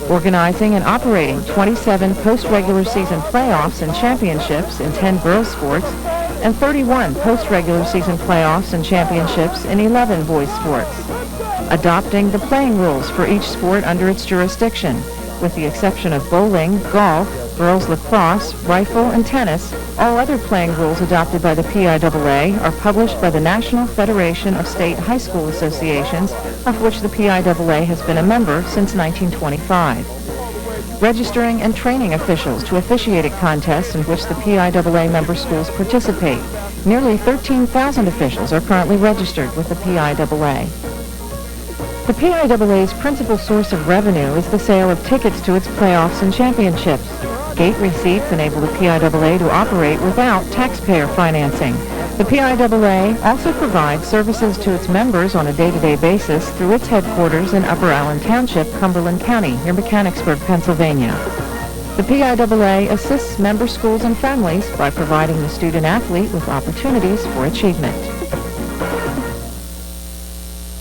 Organizing and operating 27 post-regular season playoffs and championships in 10 girls sports, and 31 post-regular season playoffs and championships in 11 boys sports. Adopting the playing rules for each sport under its jurisdiction, with the exception of bowling, golf, girls lacrosse, rifle, and tennis. All other playing rules adopted by the PIAA are published by the National Federation of State High School Associations, of which the PIAA has been a member since 1925. Registering and training officials to officiate at contests in which the PIAA member schools participate. Nearly 13,000 officials are currently registered with the PIAA. The PIAA's principal source of revenue is the sale of tickets to its playoffs and championships. Gate receipts enable the PIAA to operate without taxpayer financing. The PIAA also provides services to its members on a day-to-day basis through its headquarters in Upper Allen Township, Cumberland County, near Mechanicsburg, Pennsylvania. The PIAA assists member schools and families by providing the student-athlete with opportunities for achievement.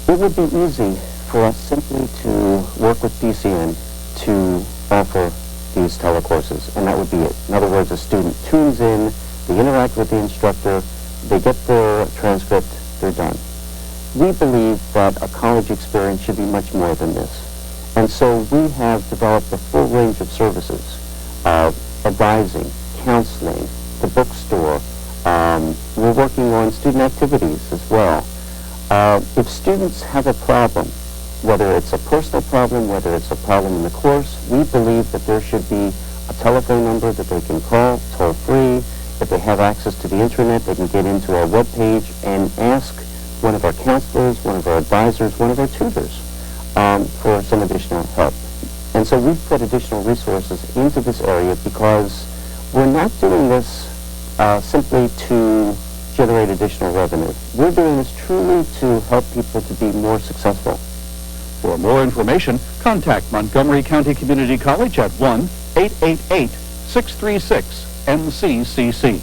It would be easy for us simply to work with PCN to offer these telecourses, and that would be it. In other words, a student tunes in, they interact with the instructor, they get their transcript, they're done. We believe that a college experience should be much more than this. And so we have developed a full range of services, advising, counseling, the bookstore. We're working on student activities as well. If students have a problem, whether it's a personal problem, whether it's a problem in the course, we believe that there should be a telephone number that they can call, toll-free. If they have access to the internet, they can get into our webpage and ask one of our counselors, one of our advisors, one of our tutors for some additional help. And so we've put additional resources into this area because we're not doing this simply to generate additional revenue. We're doing this truly to help people to be more successful. For more information, contact Montgomery County Community College at 1-888-636-MCCC.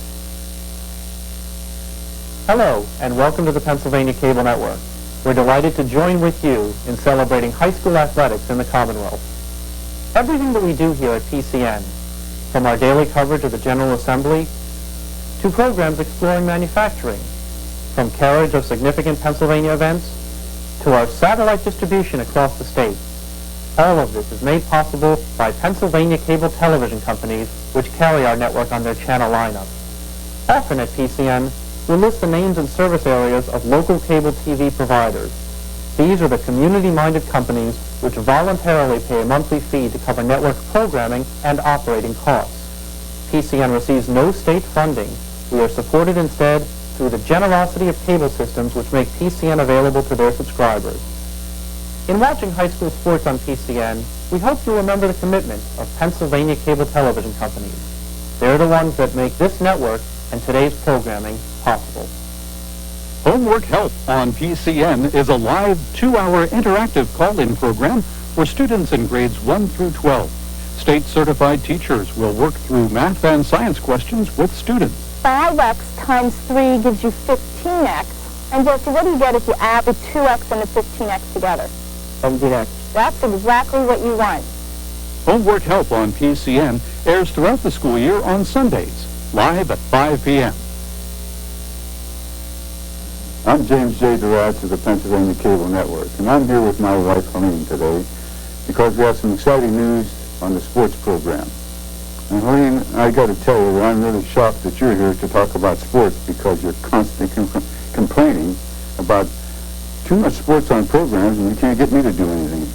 Hello, and welcome to the Pennsylvania Cable Network. We're delighted to join with you in celebrating high school athletics in the Commonwealth. Everything that we do here at PCN, from our daily coverage of the General Assembly to programs exploring manufacturing, from carriage of significant Pennsylvania events to our satellite distribution across the state. All of this is made possible by Pennsylvania cable television companies which carry our network on their channel lineup. Often at PCN, we list the names and service areas of local cable TV providers. These are the community-minded companies which voluntarily pay a monthly fee to cover network programming and operating costs. PCN receives no state funding. We are supported instead through the generosity of cable systems which make PCN available to their subscribers. In watching high school sports on PCN, we hope you'll remember the commitment of Pennsylvania cable television companies. They're the ones that make this network and today's programming possible. Homework Help on PCN is a live 2-hour interactive call-in program for students in grades 1 through 12. State-certified teachers will work through math and science questions with students. 5x times 3 gives you 15x. And Jesse, what do you get if you add the 2x and the 15x together? 17x. That's exactly what you want. Homework Help on PCN airs throughout the school year on Sundays, live at 5 p.m. I'm James J. Duratz of the Pennsylvania Cable Network, and I'm here with my wife, Helene, today because we have some exciting news on the sports program. And Helene, I got to tell you that I'm really shocked that you're here to talk about sports because you're constantly complaining about too much sports on programs and you can't get me to do anything.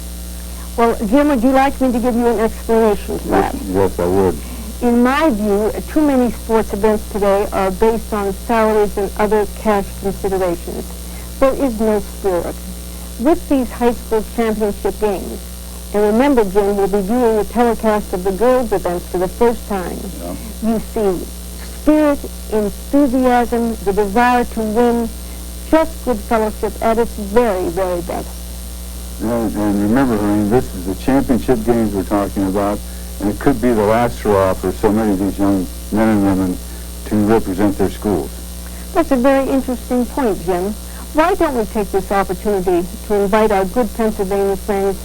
Well, Jim, would you like me to give you an explanation to that? Yes, I would. In my view, too many sports events today are based on salaries and other cash considerations. There is no spirit. With these high school championship games, and remember, Jim, we'll be viewing the telecast of the girls' events for the first time. Yeah. You see spirit, enthusiasm, the desire to win, just good fellowship at its very, very best. And remember, Helene, this is the championship games we're talking about, and it could be the last hurrah for so many of these young men and women to represent their schools. That's a very interesting point, Jim. Why don't we take this opportunity to invite our good Pennsylvania friends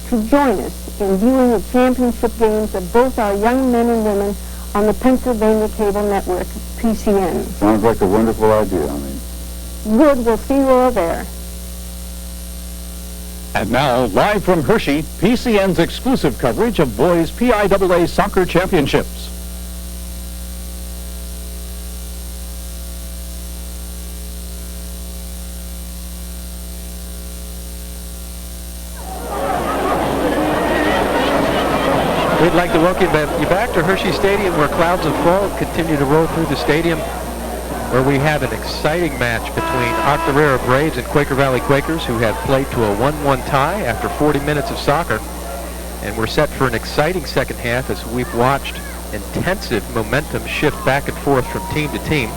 to join us in viewing the championship games of both our young men and women on the Pennsylvania Cable Network, PCN. Sounds like a wonderful idea, Helene. Good, we'll see you all there. And now, live from Hershey, PCN's exclusive coverage of boys' PIAA soccer championships. We'd like to welcome you back to Hershey Stadium, where clouds of fog continue to roll through the stadium, where we have an exciting match between Octorara Braves and Quaker Valley Quakers, who have played to a 1-1 tie after 40 minutes of soccer. And we're set for an exciting second half as we've watched intensive momentum shift back and forth from team to team.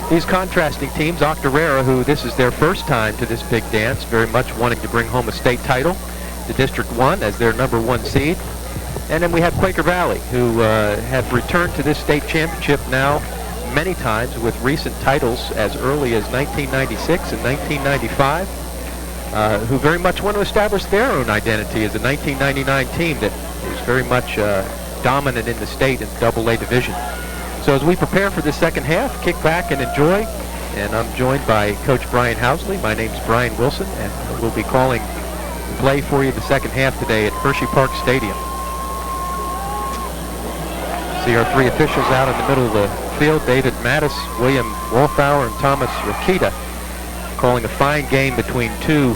These contrasting teams, Octorara, who this is their first time to this big dance, very much wanting to bring home a state title, to District 1 as their #1 seed. And then we have Quaker Valley, who have returned to this state championship now many times with recent titles as early as 1996 and 1995, who very much want to establish their own identity as a 1999 team that is very much dominant in the state in the AA division. So as we prepare for the second half, kick back and enjoy. And I'm joined by Coach Brian Housley. My name's Brian Wilson, and we'll be calling the play for you the second half today at Hershey Park Stadium. See our three officials out in the middle of the field, David Mattis, William Wolfauer, and Thomas Rakita, calling a fine game between two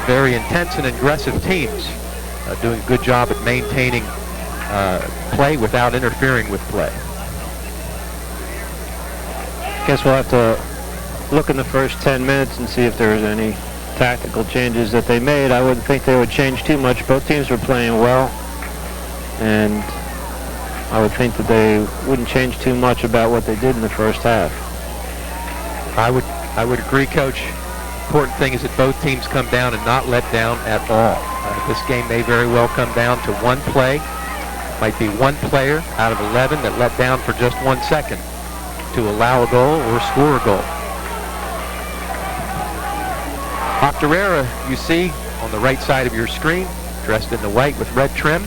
very intense and aggressive teams, doing a good job at maintaining play without interfering with play. Guess we'll have to look in the first 10 minutes and see if there's any tactical changes that they made. I wouldn't think they would change too much. Both teams were playing well, and I would think that they wouldn't change too much about what they did in the first half. I would agree, Coach. Important thing is that both teams come down and not let down at all. This game may very well come down to one play. Might be one player out of 11 that let down for just 1 second to allow a goal or score a goal. Octorara, you see on the right side of your screen, dressed in the white with red trim,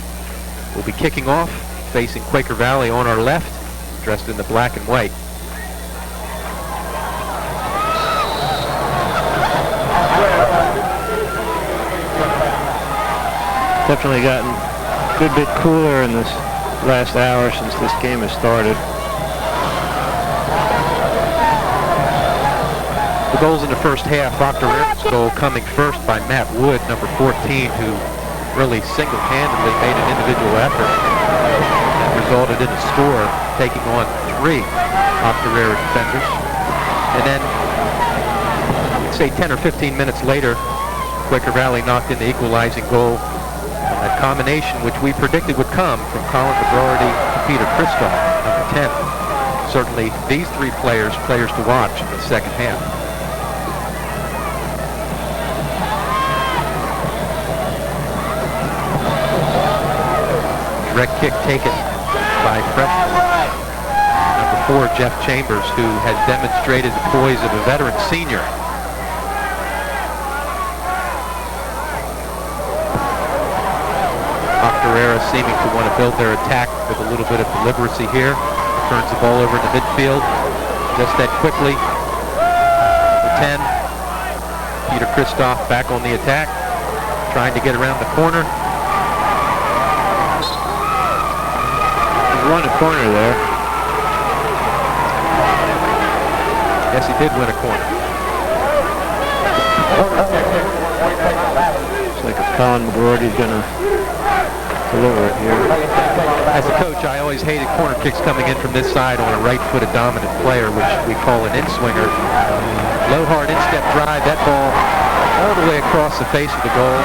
will be kicking off, facing Quaker Valley on our left, dressed in the black and white. Definitely gotten a good bit cooler in this last hour since this game has started. The goals in the first half, Octorara's goal coming first by Matt Wood, number 14, who really single-handedly made an individual effort that resulted in a score, taking on 3 Octorara defenders. And then, say 10 or 15 minutes later, Quaker Valley knocked in the equalizing goal. That combination, which we predicted would come from Colin McGroarty to Peter Kristoff, number 10. Certainly, these 3 players to watch in the second half. Direct kick taken by freshman number 4, Jeff Chambers, who has demonstrated the poise of a veteran senior. Octorara seeming to want to build their attack with a little bit of deliberacy here. Turns the ball over in the midfield just that quickly. Number 10, Peter Christoph back on the attack, trying to get around the corner. He's won a corner there. Yes, he did win a corner. Looks like it's Colin McGroarty's going to deliver it here. As a coach, I always hated corner kicks coming in from this side on a right-footed dominant player, which we call an in-swinger. Low, hard instep drive, that ball all the way across the face of the goal.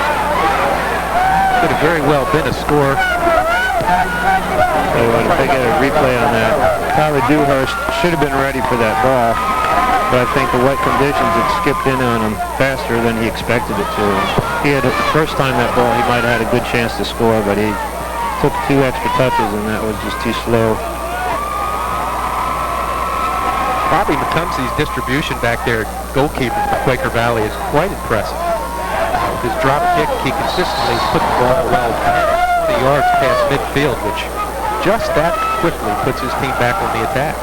Could have very well been a score. If they get a replay on that, Tyler Dewhurst should have been ready for that ball, but I think the wet conditions had skipped in on him faster than he expected it to. He had the first time that ball, he might have had a good chance to score, but he took 2 extra touches and that was just too slow. Bobby McCumsey's distribution back there, goalkeeper for Quaker Valley, is quite impressive. His drop kick, he consistently put the ball well 20 yards past midfield, which just that quickly puts his team back on the attack.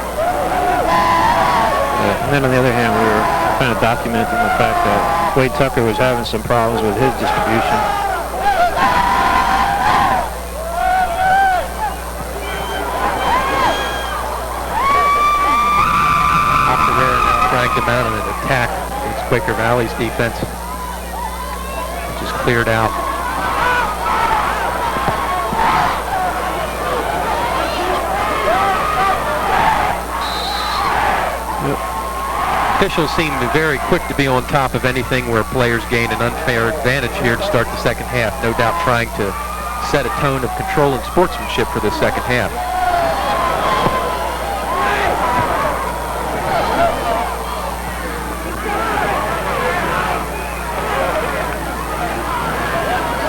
And then on the other hand, we were kind of documenting the fact that Wade Tucker was having some problems with his distribution. Octorara now trying to mount an attack against Quaker Valley's defense, which is cleared out. Officials seem very quick to be on top of anything where players gain an unfair advantage here to start the second half. No doubt trying to set a tone of control and sportsmanship for the second half.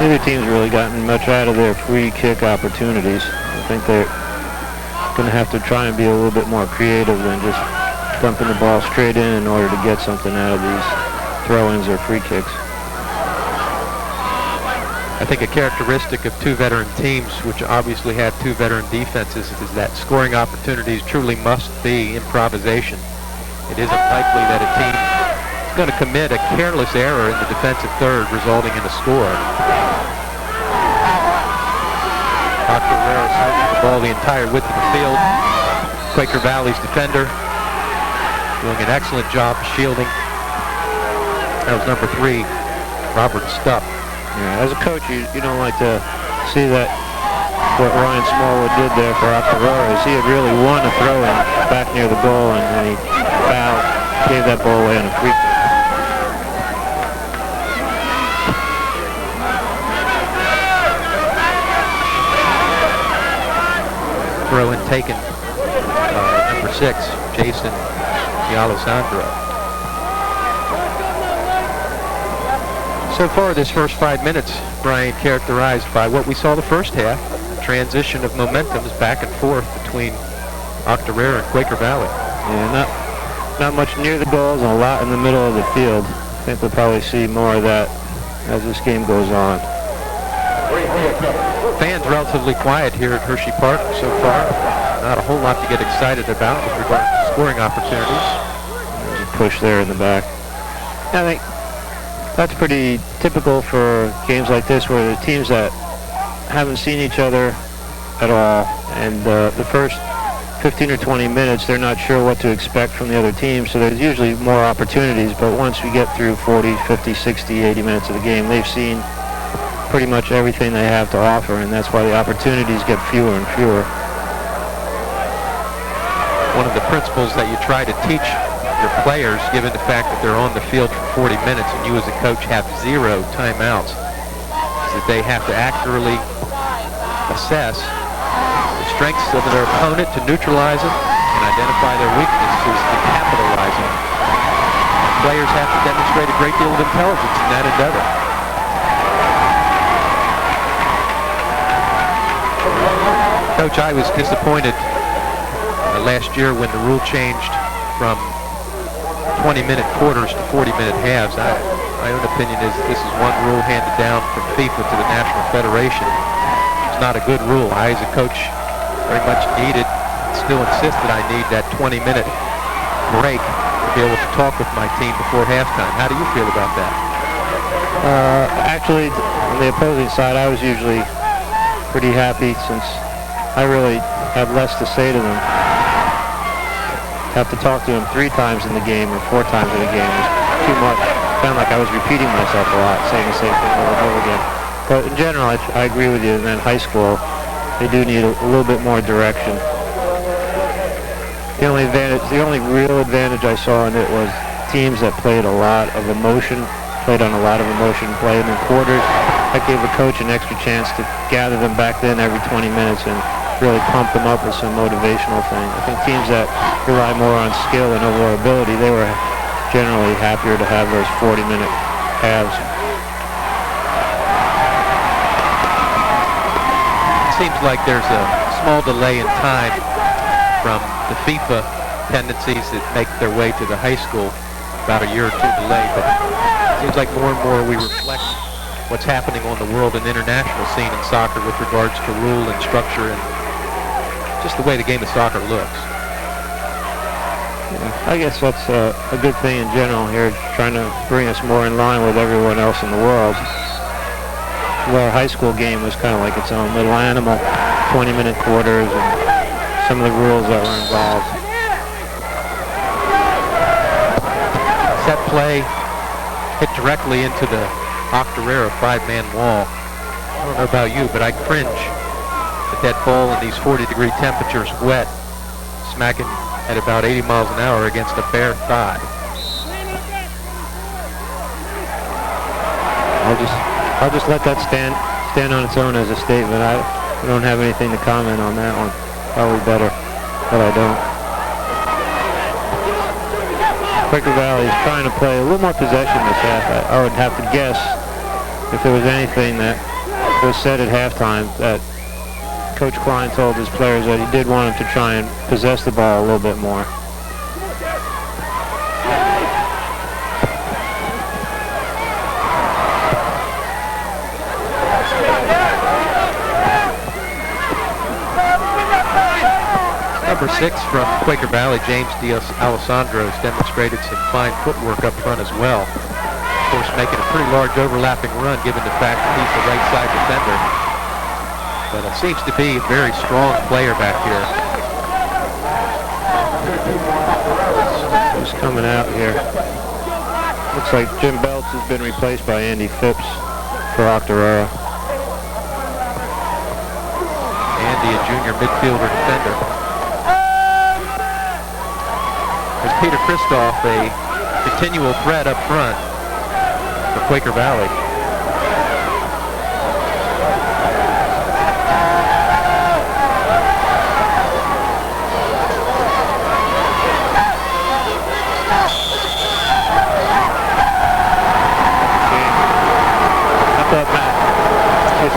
Neither team's really gotten much out of their free kick opportunities. I think they're going to have to try and be a little bit more creative than just dumping the ball straight in order to get something out of these throw-ins or free kicks. I think a characteristic of 2 veteran teams, which obviously have 2 veteran defenses, is that scoring opportunities truly must be improvisation. It isn't likely that a team is going to commit a careless error in the defensive third, resulting in a score. Octorara holding the ball the entire width of the field. Quaker Valley's defender doing an excellent job of shielding. That was number 3, Robert Stupp. Yeah, as a coach, you don't like to see that what Ryan Smallwood did there for Octorara is he had really won a throw-in back near the goal and then he fouled, gave that ball away on a free kick. Throw-in taken, number 6, Jason Alessandro. So far this first 5 minutes, Brian, characterized by what we saw the first half, a transition of momentums back and forth between Octorara and Quaker Valley. Yeah, not much near the goals and a lot in the middle of the field. I think we'll probably see more of that as this game goes on. Fans relatively quiet here at Hershey Park so far. Not a whole lot to get excited about with regard to scoring opportunities. There's a push there in the back. I think that's pretty typical for games like this where the teams that haven't seen each other at all and the first 15 or 20 minutes they're not sure what to expect from the other team, so there's usually more opportunities, but once we get through 40, 50, 60, 80 minutes of the game, they've seen pretty much everything they have to offer, and that's why the opportunities get fewer and fewer. One of the principles that you try to teach your players, given the fact that they're on the field for 40 minutes and you as a coach have 0 timeouts, is that they have to accurately assess the strengths of their opponent to neutralize them and identify their weaknesses to capitalize on them. Players have to demonstrate a great deal of intelligence in that endeavor. Coach, I was disappointed last year when the rule changed from 20-minute quarters to 40-minute halves. My own opinion is that this is one rule handed down from FIFA to the National Federation. It's not a good rule. I, as a coach, very much still insist that I need that 20-minute break to be able to talk with my team before halftime. How do you feel about that? Actually, on the opposing side, I was usually pretty happy since I really had less to say to them. Have to talk to them 3 times in the game or 4 times in the game was too much. Found like I was repeating myself a lot, saying the same thing over and over again. But in general, I agree with you. And then high school, they do need a little bit more direction. The only real advantage I saw in it was teams that played a lot of emotion, played on a lot of emotion, played in quarters. That gave the coach an extra chance to gather them back in every 20 minutes and really pump them up with some motivational thing. I think teams that rely more on skill and overall ability, they were generally happier to have those 40-minute halves. It seems like there's a small delay in time from the FIFA tendencies that make their way to the high school, about a year or 2 delay, but it seems like more and more we reflect what's happening on the world and international scene in soccer with regards to rule and structure and just the way the game of soccer looks. Yeah, I guess that's a good thing in general here, trying to bring us more in line with everyone else in the world. Well, our high school game was kind of like its own little animal, 20-minute quarters and some of the rules that were involved. Set play hit directly into the Octorara 5-man wall. I don't know about you, but I cringe at that ball in these 40-degree temperatures, wet, smacking at about 80 miles an hour against a bare thigh. I'll just let that stand on its own as a statement. I don't have anything to comment on that one. Probably better that I don't. Quaker Valley is trying to play a little more possession this half. I would have to guess if there was anything that was said at halftime that Coach Klein told his players that he did want them to try and possess the ball a little bit more. Number 6 from Quaker Valley, James Alessandro, has demonstrated some fine footwork up front as well. Of course, making a pretty large overlapping run given the fact that he's the right side defender. But it seems to be a very strong player back here. Who's coming out here? Looks like Jim Belts has been replaced by Andy Phipps for Octorara. Andy, a junior midfielder defender. There's Peter Christoph, a continual threat up front for Quaker Valley.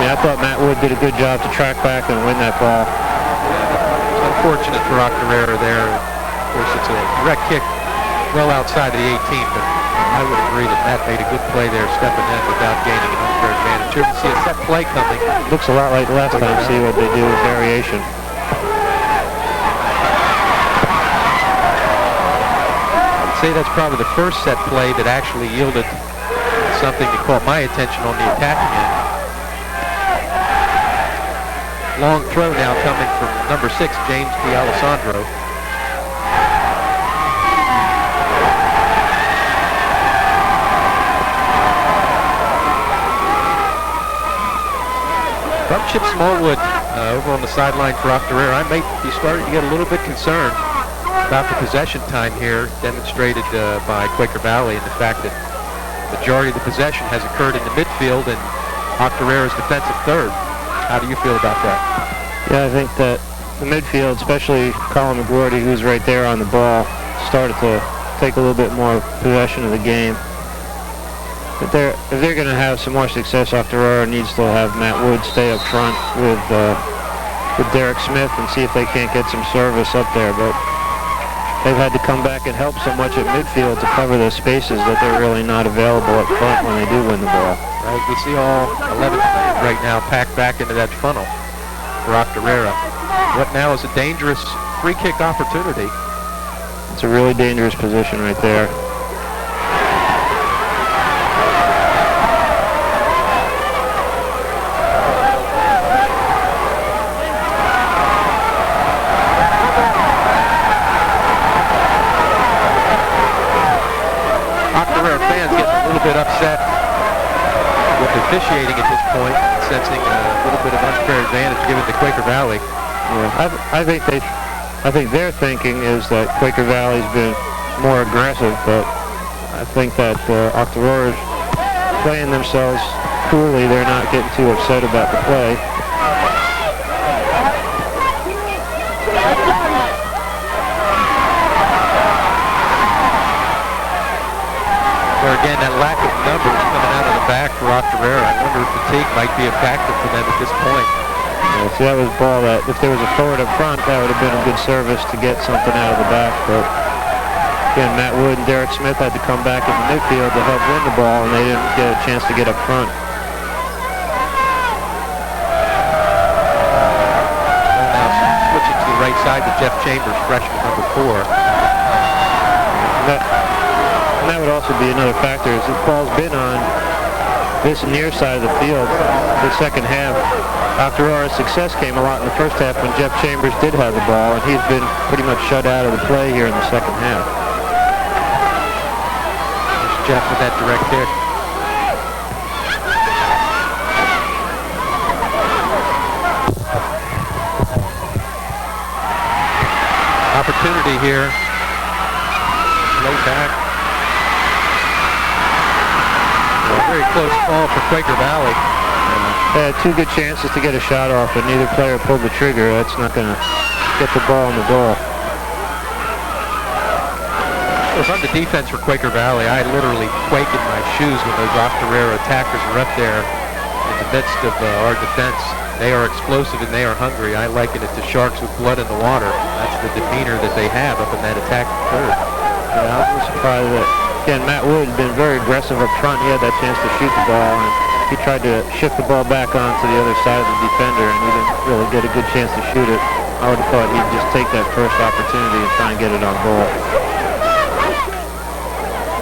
I thought Matt Wood did a good job to track back and win that ball. It's unfortunate for Octorara there. Of course, it's a direct kick well outside of the 18, but I would agree that Matt made a good play there, stepping in without gaining an unfair advantage. Here we see a set play coming. Looks a lot like last time. See what they do with variation. I'd say that's probably the first set play that actually yielded something that caught my attention on the attacking end. Long throw now coming from number 6, James Alessandro. From Chip Smallwood over on the sideline for Octorara, I may be starting to get a little bit concerned about the possession time here demonstrated by Quaker Valley and the fact that the majority of the possession has occurred in the midfield and Octorara's defensive third. How do you feel about that? Yeah, I think that the midfield, especially Colin McGroarty, who's right there on the ball, started to take a little bit more possession of the game. But if they're going to have some more success, Octorara needs to have Matt Wood stay up front with Derek Smith and see if they can't get some service up there. But they've had to come back and help so much at midfield to cover those spaces that they're really not available up front when they do win the ball. Right, we see all 11 players right now packed back into that funnel. for Octorara. What now is a dangerous free kick opportunity. It's a really dangerous position right there. Octorara fans getting a little bit upset with officiating at this point, sensing a little bit of unfair advantage given to Quaker Valley. Yeah, I think their thinking is that Quaker Valley's been more aggressive, but I think that Octorara's playing themselves coolly. They're not getting too upset about the play. Where again, that lack of numbers coming out of the back for Octorara. I wonder if fatigue might be a factor for them at this point. Yeah, see, that was a ball that, if there was a forward up front, that would have been a good service to get something out of the back. But again, Matt Wood and Derek Smith had to come back in the midfield to help win the ball, and they didn't get a chance to get up front. Now switching to the right side to Jeff Chambers, freshman number 4. And that would also be another factor, is the ball's been on this near side of the field the second half. Octorara's success came a lot in the first half when Jeff Chambers did have the ball, and he's been pretty much shut out of the play here in the second half. There's Jeff with that direct hit. Opportunity here. Low back. Very close call for Quaker Valley. They had 2 good chances to get a shot off, but neither player pulled the trigger. That's not going to get the ball in the goal. If I'm the defense for Quaker Valley, I literally quake in my shoes when those Octorara attackers are up there in the midst of our defense. They are explosive and they are hungry. I liken it to sharks with blood in the water. That's the demeanor that they have up in that attacking third. Yeah, I was surprised that, again, Matt Wood had been very aggressive up front. He had that chance to shoot the ball, and he tried to shift the ball back onto the other side of the defender, and he didn't really get a good chance to shoot it. I would have thought he'd just take that first opportunity and try and get it on goal.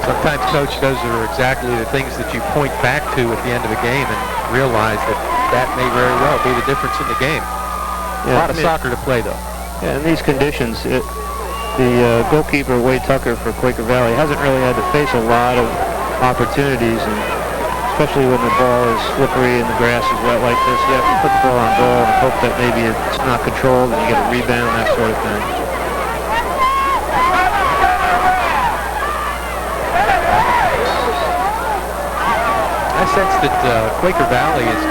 Sometimes, Coach, those are exactly the things that you point back to at the end of the game and realize that that may very well be the difference in the game. Yeah, a lot of soccer to play, though. Yeah, in these conditions, the goalkeeper, Wade Tucker, for Quaker Valley, hasn't really had to face a lot of opportunities, and especially when the ball is slippery and the grass is wet like this, you have to put the ball on goal and hope that maybe it's not controlled and you get a rebound, that sort of thing. I sense that Quaker Valley is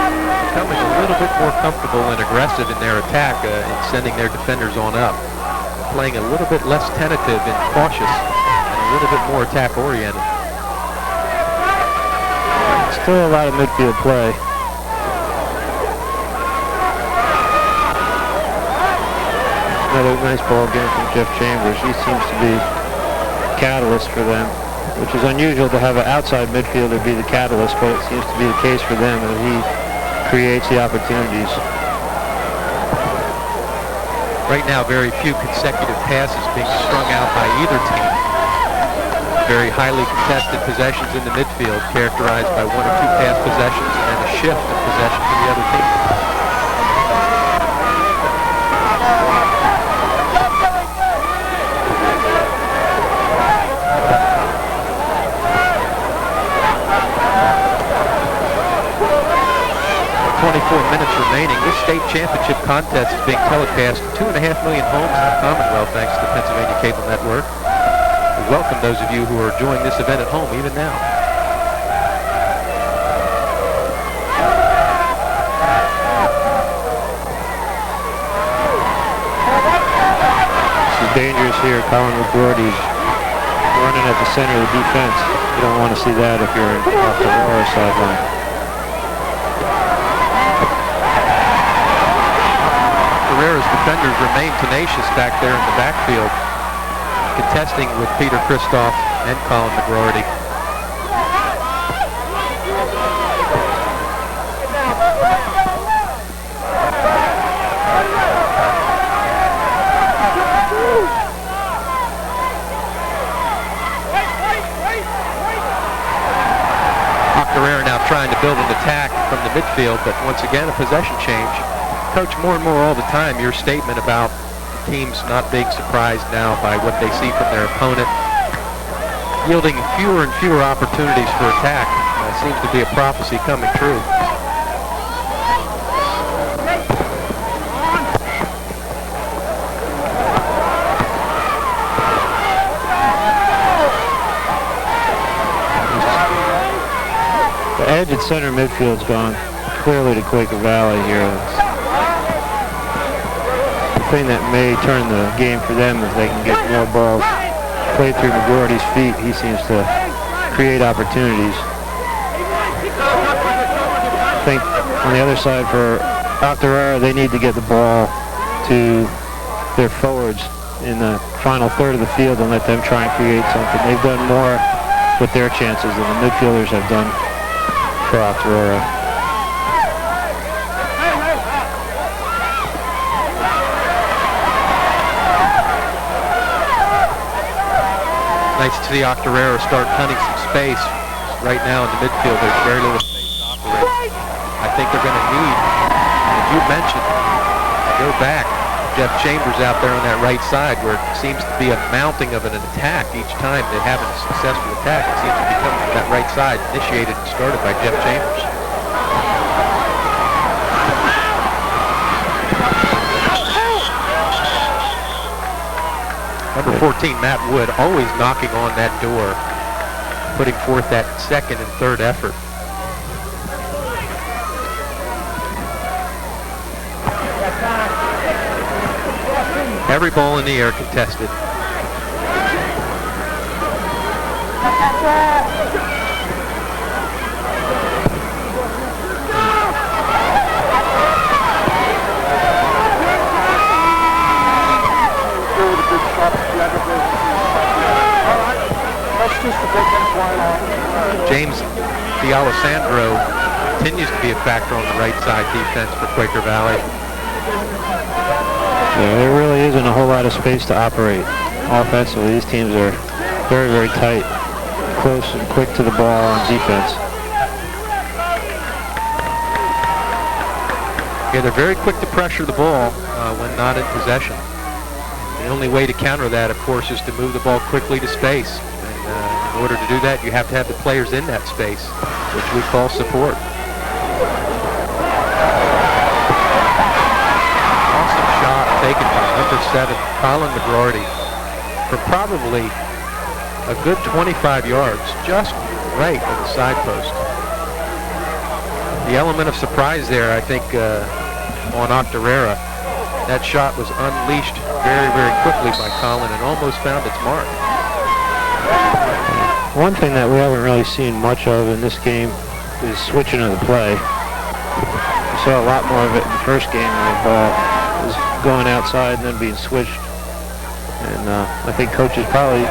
becoming a little bit more comfortable and aggressive in their attack in sending their defenders on up. Playing a little bit less tentative and cautious and a little bit more attack-oriented. Still a lot of midfield play. Another nice ball game from Jeff Chambers. He seems to be a catalyst for them, which is unusual to have an outside midfielder be the catalyst, but it seems to be the case for them, and he creates the opportunities. Right now, very few consecutive passes being strung out by either team. Very highly contested possessions in the midfield, characterized by 1 or 2 pass possessions and then a shift of possession to the other team. Minutes remaining. This state championship contest is being telecast to 2.5 million homes in the Commonwealth thanks to the Pennsylvania Cable Network. We welcome those of you who are enjoying this event at home even now. This is dangerous here. Colin McGroarty's running at the center of the defense. You don't want to see that if you're off the Aurora sideline. Octorara's defenders remain tenacious back there in the backfield, contesting with Peter Kristoff and Colin McGroarty. build an attack from the midfield, but once again, a possession change. Coach, more and more all the time, your statement about the teams not being surprised now by what they see from their opponent, yielding fewer and fewer opportunities for attack, seems to be a prophecy coming true. The edge at center midfield's gone clearly to Quaker Valley here. The thing that may turn the game for them is they can get more balls played through McGroarty's feet. He seems to create opportunities. I think on the other side for Octorara, they need to get the ball to their forwards in the final third of the field and let them try and create something. They've done more with their chances than the midfielders have done for Octorara. Nice to see Octorara start hunting some space. Right now in the midfield, there's very little space to operate. I think they're going to need, as you mentioned, go back. Jeff Chambers out there on that right side where it seems to be a mounting of an attack each time they have a successful attack. It seems to be coming from that right side, initiated and started by Jeff Chambers. Number 14, Matt Wood, always knocking on that door, putting forth that second and third effort. Every ball in the air contested. James D'Alessandro continues to be a factor on the right side defense for Quaker Valley. Yeah, there really isn't a whole lot of space to operate offensively. These teams are very, very tight, close and quick to the ball on defense. Yeah, they're very quick to pressure the ball when not in possession. The only way to counter that, of course, is to move the ball quickly to space. And in order to do that, you have to have the players in that space, which we call support. Taken by number 7, Colin McGroarty, for probably a good 25 yards, just right of the side post. The element of surprise there, I think, on Octorara, that shot was unleashed very, very quickly by Colin and almost found its mark. One thing that we haven't really seen much of in this game is switching of the play. We saw a lot more of it in the first game when the ball was going outside and then being switched. And I think coaches probably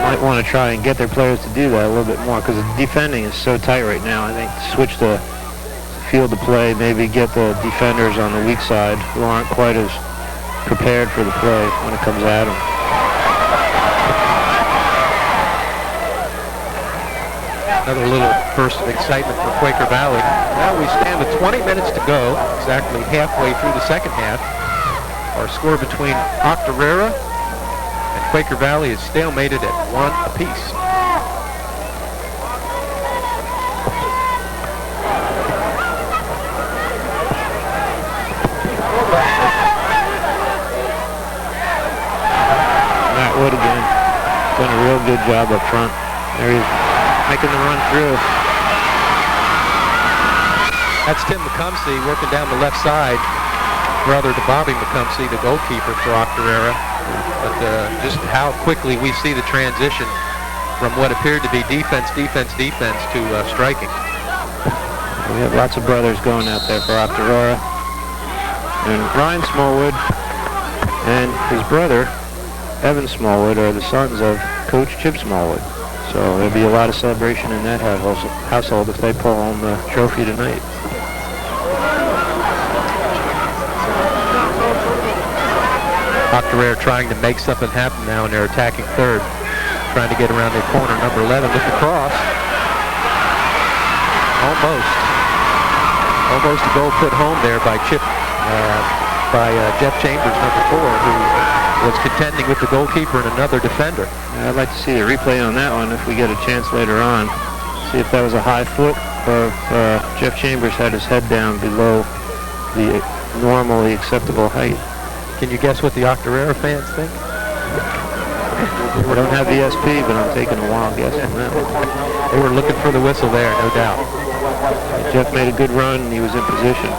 might want to try and get their players to do that a little bit more because the defending is so tight right now. I think switch the field of play, maybe get the defenders on the weak side who aren't quite as prepared for the play when it comes at them. Another little burst of excitement for Quaker Valley. Now we stand with 20 minutes to go, exactly halfway through the second half. Our score between Octorara and Quaker Valley is stalemated at 1 apiece. Matt Wood again, done a real good job up front. There he is, making the run through. That's Tim McCumsey working down the left side. Brother to Bobby McCumsey, the goalkeeper for Octorara. But just how quickly we see the transition from what appeared to be defense to striking. We have lots of brothers going out there for Octorara. And Ryan Smallwood and his brother, Evan Smallwood, are the sons of Coach Chip Smallwood. So there'll be a lot of celebration in that household if they pull home the trophy tonight. Octorara trying to make something happen now, and they're attacking third, trying to get around the corner. Number 11 with the cross. Almost. Almost a goal put home there by Jeff Chambers, number 4, who was contending with the goalkeeper and another defender. I'd like to see the replay on that one if we get a chance later on. See if that was a high foot or if Jeff Chambers had his head down below the normally acceptable height. Can you guess what the Octorara fans think? I don't have the SP, but I'm taking a wild guess on that one. They were looking for the whistle there, no doubt. Jeff made a good run and he was in position.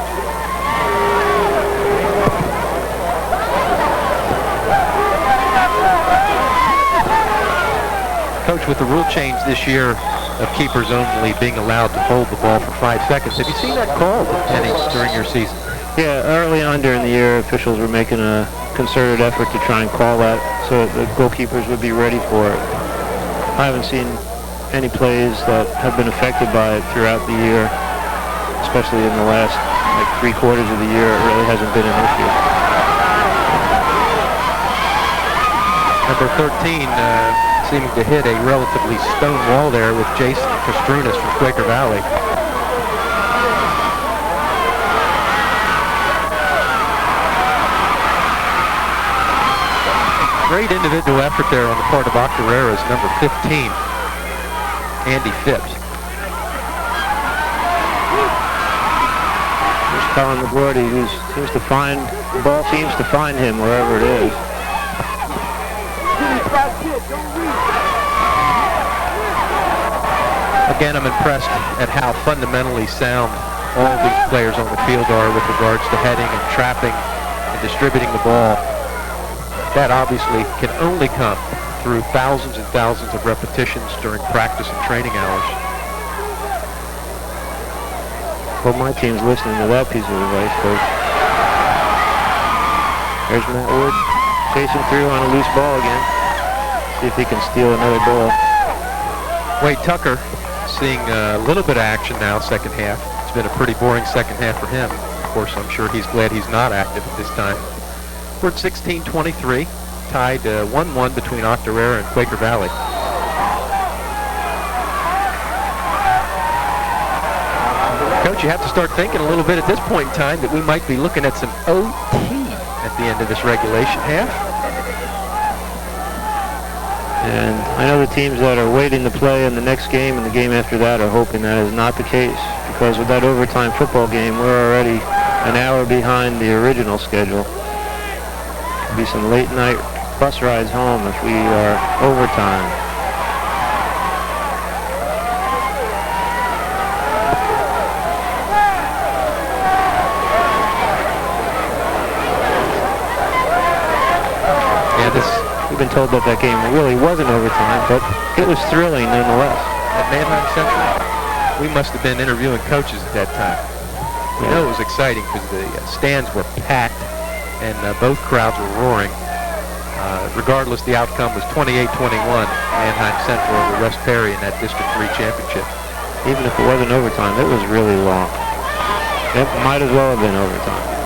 Coach, with the rule change this year of keepers only being allowed to hold the ball for 5 seconds, have you seen that called any during your season? Yeah, early on during the year, officials were making a concerted effort to try and call that so that the goalkeepers would be ready for it. I haven't seen any plays that have been affected by it throughout the year, especially in the last 3/4 of the year. It really hasn't been an issue. Number 13 seeming to hit a relatively stone wall there with Jason Kastrunas from Quaker Valley. Great individual effort there on the part of Octorara's number 15, Andy Phipps. There's Colin McGroarty, who seems to find, the ball seems to find him wherever it is. Again, I'm impressed at how fundamentally sound all these players on the field are with regards to heading and trapping and distributing the ball. That obviously can only come through thousands and thousands of repetitions during practice and training hours. Well, my team's listening to that piece of advice, Coach. There's Matt Wood chasing through on a loose ball again. See if he can steal another goal. Wade Tucker seeing a little bit of action now, second half. It's been a pretty boring second half for him. Of course, I'm sure he's glad he's not active at this time. We're at 16-23, tied 1-1 between Octorara and Quaker Valley. Coach, you have to start thinking a little bit at this point in time that we might be looking at some OT at the end of this regulation half. And I know the teams that are waiting to play in the next game and the game after that are hoping that is not the case, because with that overtime football game, we're already an hour behind the original schedule. Could be some late night bus rides home if we are overtime. We've been told that that game really wasn't overtime, but it was thrilling nonetheless. At Manheim Central, we must have been interviewing coaches at that time. We know it was exciting because the stands were packed and both crowds were roaring. Regardless, the outcome was 28-21, Manheim Central over West Perry in that District 3 championship. Even if it wasn't overtime, it was really long. It might as well have been overtime.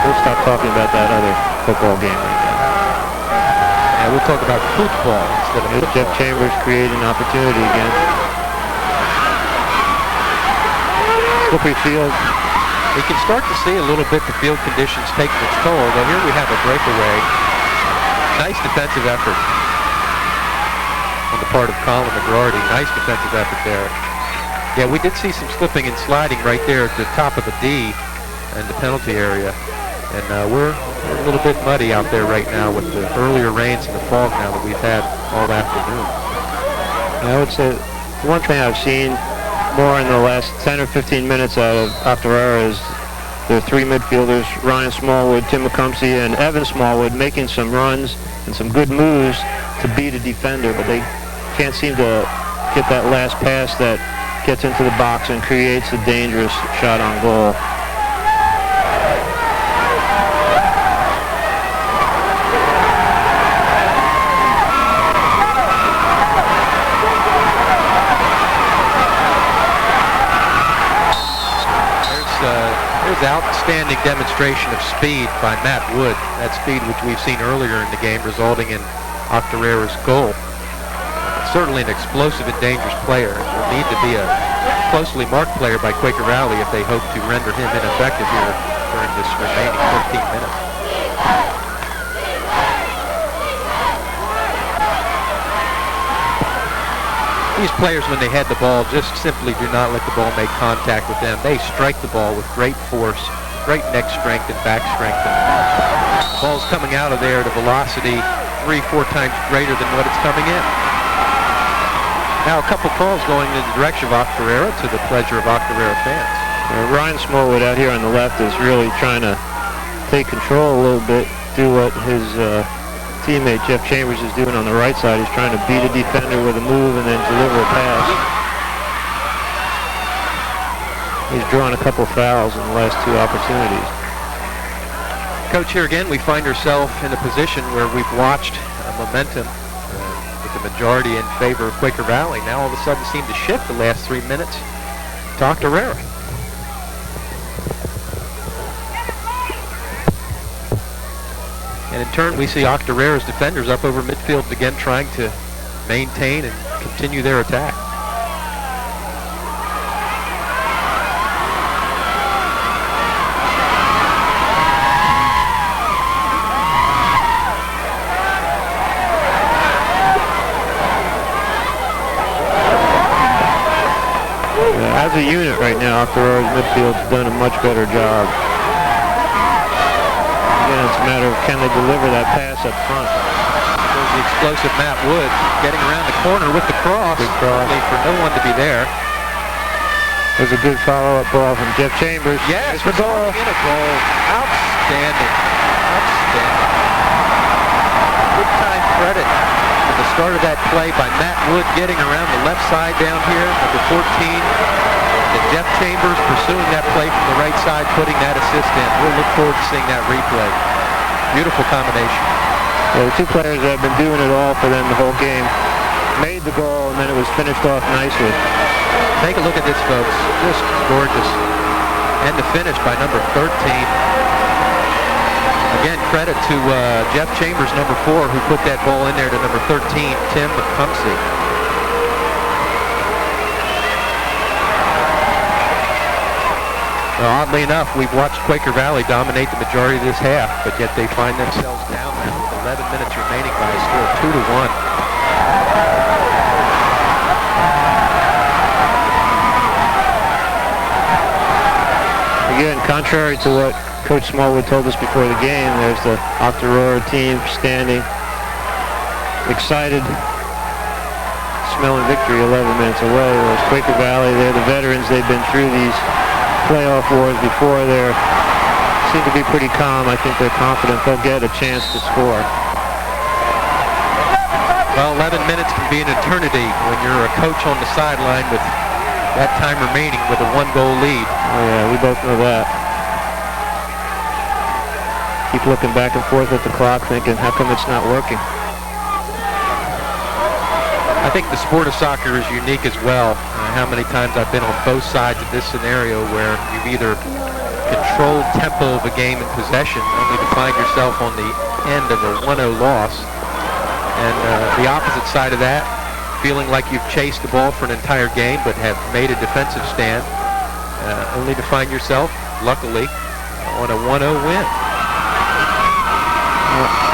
We'll stop talking about that other football game right now. And we'll talk about football instead of football. Jeff Chambers created an opportunity again. Slippery field. We can start to see a little bit the field conditions taking its toll, though here we have a breakaway. Nice defensive effort on the part of Colin McGroarty. Nice defensive effort there. Yeah, we did see some slipping and sliding right there at the top of the D in the penalty area. And we're a little bit muddy out there right now with the earlier rains and the fog now that we've had all afternoon. I would say one thing I've seen more in the last 10 or 15 minutes out of Octorara is their three midfielders, Ryan Smallwood, Tim McCumsey, and Evan Smallwood, making some runs and some good moves to beat a defender, but they can't seem to get that last pass that gets into the box and creates a dangerous shot on goal. There's outstanding demonstration of speed by Matt Wood. That speed which we've seen earlier in the game resulting in Octorara's goal. certainly an explosive and dangerous player. It will need to be a closely marked player by Quaker Valley if they hope to render him ineffective here during this remaining 15 minutes. These players, when they head the ball, just simply do not let the ball make contact with them. They strike the ball with great force, great neck strength and back strength. And the ball's coming out of there at a velocity 3-4 times greater than what it's coming in. Now a couple calls going in the direction of Octorara to the pleasure of Octorara fans. Ryan Smallwood out here on the left is really trying to take control a little bit, do what his teammate Jeff Chambers is doing on the right side. He's trying to beat a defender with a move and then deliver a pass. He's drawn a couple fouls in the last 2 opportunities. Coach, here again we find ourselves in a position where we've watched momentum with the majority in favor of Quaker Valley. Now all of a sudden seem to shift the last 3 minutes to Octorara. And in turn, we see Octorara's defenders up over midfield again trying to maintain and continue their attack. As a unit right now, Octorara's midfield's done a much better job. Again, it's a matter of can they deliver that pass up front. There's the explosive Matt Wood getting around the corner with the cross. Good cross. For no one to be there. There's a good follow-up ball from Jeff Chambers. Yes, for goal. In a goal. Outstanding. Outstanding. Good time credit for the start of that play by Matt Wood getting around the left side down here, number 14. And Jeff Chambers pursuing that play from the right side, putting that assist in. We'll look forward to seeing that replay. Beautiful combination. Yeah, the 2 players that have been doing it all for them the whole game made the goal, and then it was finished off nicely. Take a look at this, folks. Just gorgeous. And the finish by number 13. Again, credit to Jeff Chambers, number 4, who put that ball in there to number 13, Tim McCumsey. Well, oddly enough, we've watched Quaker Valley dominate the majority of this half, but yet they find themselves down now with 11 minutes remaining by a score of 2-1. Again, contrary to what Coach Smallwood told us before the game, there's the Octorara team standing, excited, smelling victory 11 minutes away. Whereas Quaker Valley, they're the veterans. They've been through these playoff wars before. They seem to be pretty calm. I think they're confident they'll get a chance to score. Well, 11 minutes can be an eternity when you're a coach on the sideline with that time remaining with a 1-goal lead. Oh yeah, we both know that. Keep looking back and forth at the clock thinking, how come it's not working? I think the sport of soccer is unique as well. How many times I've been on both sides of this scenario where you've either controlled tempo of a game in possession only to find yourself on the end of a 1-0 loss, and the opposite side of that, feeling like you've chased the ball for an entire game but have made a defensive stand, only to find yourself, luckily, on a 1-0 win.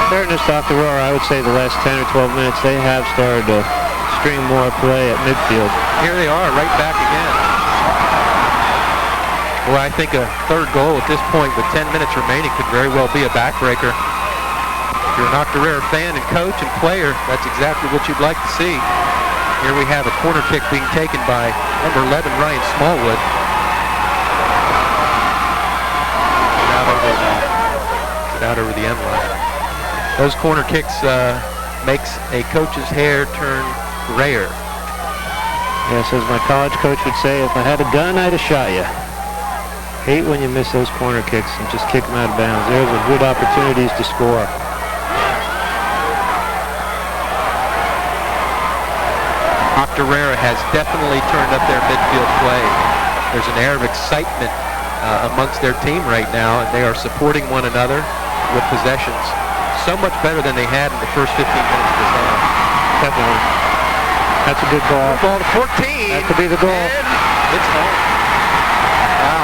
Fairness to Octorara, I would say the last 10 or 12 minutes they have started to string more play at midfield. Here they are, right back again. Well, I think a third goal at this point with 10 minutes remaining could very well be a backbreaker. If you're an Octorara fan and coach and player, that's exactly what you'd like to see. Here we have a corner kick being taken by number 11, Ryan Smallwood. Out over the end line. Those corner kicks makes a coach's hair turn grayer. Yes, as my college coach would say, if I had a gun, I'd have shot you. Hate when you miss those corner kicks and just kick them out of bounds. There's a good opportunities to score. Octorara has definitely turned up their midfield play. There's an air of excitement amongst their team right now, and they are supporting one another with possessions so much better than they had in the first 15 minutes of this half. Definitely. That's a good ball. Ball to 14. That could be the goal. And it's home. Wow.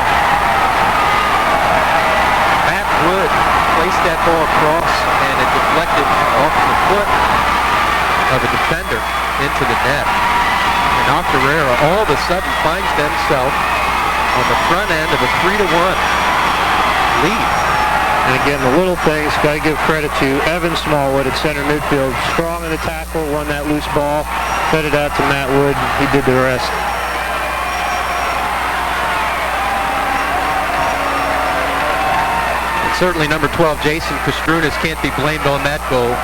Matt Wood placed that ball across, and it deflected off the foot of a defender into the net. And Octorara all of a sudden finds themselves on the front end of a 3-1 lead. And again, the little things, got to give credit to Evan Smallwood at center midfield. Strong in the tackle, won that loose ball, fed it out to Matt Wood. He did the rest. And certainly number 12, Jason Kostrunas, can't be blamed on that goal.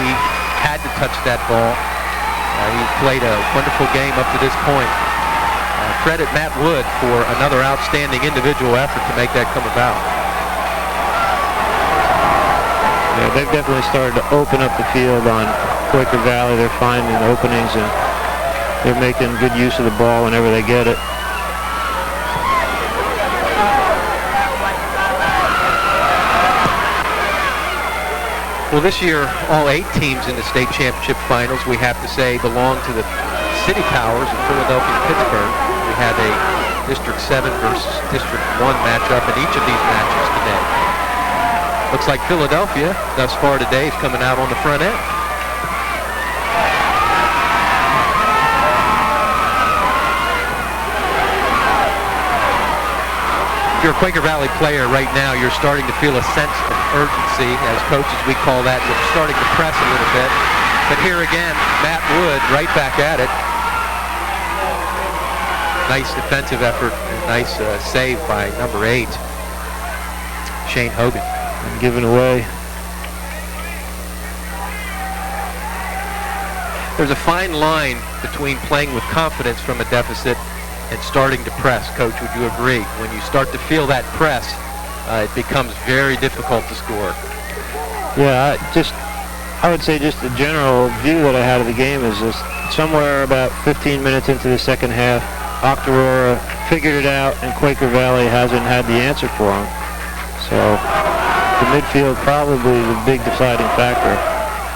He had to touch that ball. He played a wonderful game up to this point. Credit Matt Wood for another outstanding individual effort to make that come about. Yeah, they've definitely started to open up the field on Quaker Valley. They're finding openings, and they're making good use of the ball whenever they get it. Well, this year, all 8 teams in the state championship finals, we have to say, belong to the City Powers of Philadelphia and Pittsburgh. We had a District 7 versus District 1 matchup in each of these matches today. Looks like Philadelphia, thus far today, is coming out on the front end. If you're a Quaker Valley player right now, you're starting to feel a sense of urgency. As coaches, we call that. You're starting to press a little bit. But here again, Matt Wood right back at it. Nice defensive effort. Nice save by number 8, Shane Hogan. And given away. There's a fine line between playing with confidence from a deficit and starting to press. Coach, would you agree? When you start to feel that press, it becomes very difficult to score. Yeah, I would say just the general view that I had of the game is just somewhere about 15 minutes into the second half, Octorara figured it out, and Quaker Valley hasn't had the answer for them. So the midfield probably the big deciding factor.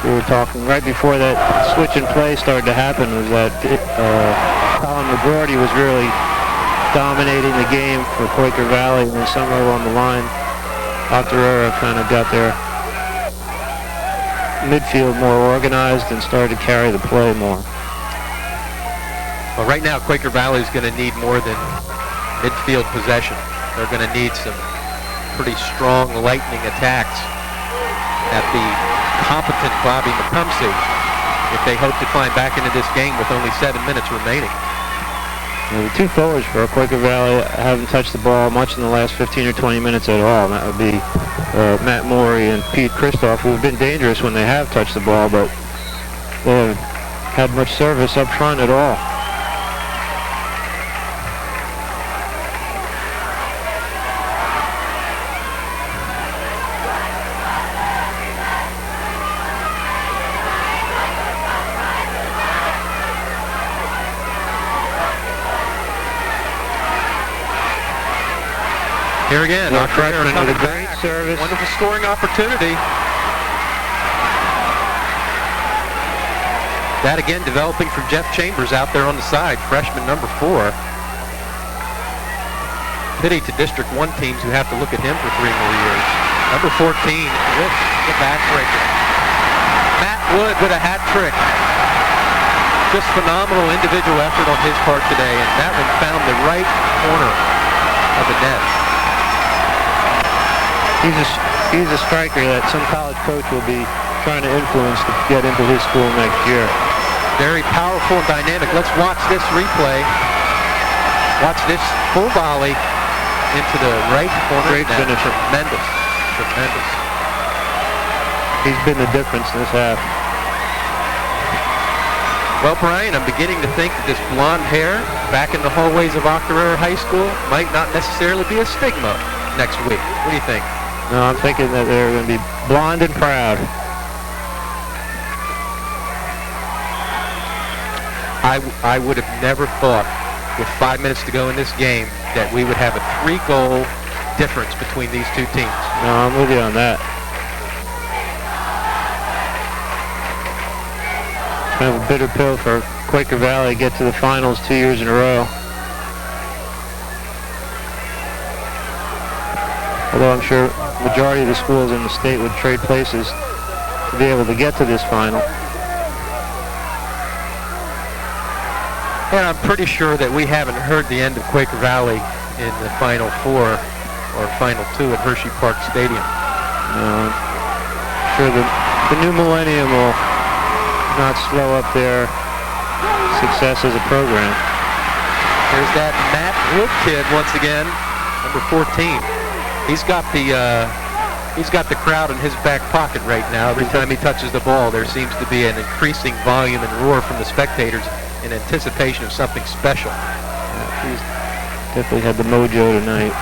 We were talking right before that switch in play started to happen was that Colin McGordy was really dominating the game for Quaker Valley, and then somewhere along the line, Octorara kind of got their midfield more organized and started to carry the play more. Well, right now, Quaker Valley is going to need more than midfield possession. They're going to need some pretty strong lightning attacks at the competent Bobby McCumsey if they hope to climb back into this game with only 7 minutes remaining. Well, the 2 forwards for Quaker Valley haven't touched the ball much in the last 15 or 20 minutes at all. And that would be Matt Morey and Pete Christoph, who have been dangerous when they have touched the ball, but they haven't had much service up front at all. Here again, Octorara with a great service. Wonderful scoring opportunity. That again developing from Jeff Chambers out there on the side, freshman number 4. Pity to District 1 teams who have to look at him for 3 more years. Number 14 with the backbreaker. Matt Wood with a hat trick. Just phenomenal individual effort on his part today, and that one found the right corner of the net. He's a striker that some college coach will be trying to influence to get into his school next year. Very powerful and dynamic. Let's watch this replay. Watch this full volley into the right corner. Great finish. Tremendous. Tremendous. He's been the difference in this half. Well, Brian, I'm beginning to think that this blonde hair back in the hallways of Octorara High School might not necessarily be a stigma next week. What do you think? No, I'm thinking that they're going to be blonde and proud. I would have never thought, with 5 minutes to go in this game, that we would have a 3-goal difference between these 2 teams. No, I'm with you on that. Kind of a bitter pill for Quaker Valley get to the finals 2 years in a row. Although I'm sure the majority of the schools in the state would trade places to be able to get to this final. And I'm pretty sure that we haven't heard the end of Quaker Valley in the Final Four or Final Two at Hershey Park Stadium. No, I'm sure the new millennium will not slow up their success as a program. There's that Matt Wood kid once again, number 14. He's got the crowd in his back pocket right now. Every time he touches the ball, there seems to be an increasing volume and roar from the spectators in anticipation of something special. Yeah, he's definitely had the mojo tonight.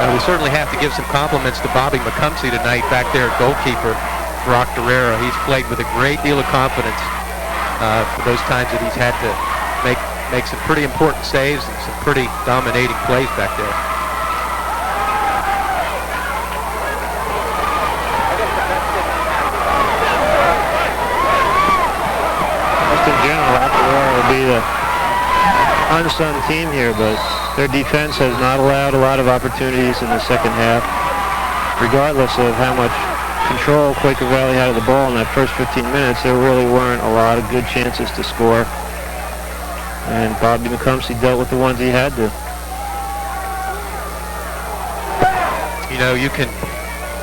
We certainly have to give some compliments to Bobby McCumsey tonight back there at goalkeeper for Octorara. He's played with a great deal of confidence for those times that he's had to make some pretty important saves and some pretty dominating plays back there. Just in general, Octorara will be the unsung team here, but their defense has not allowed a lot of opportunities in the second half, regardless of how much control Quaker Valley had of the ball in that first 15 minutes. There really weren't a lot of good chances to score, and Bobby McCumsey dealt with the ones he had to. You know, you can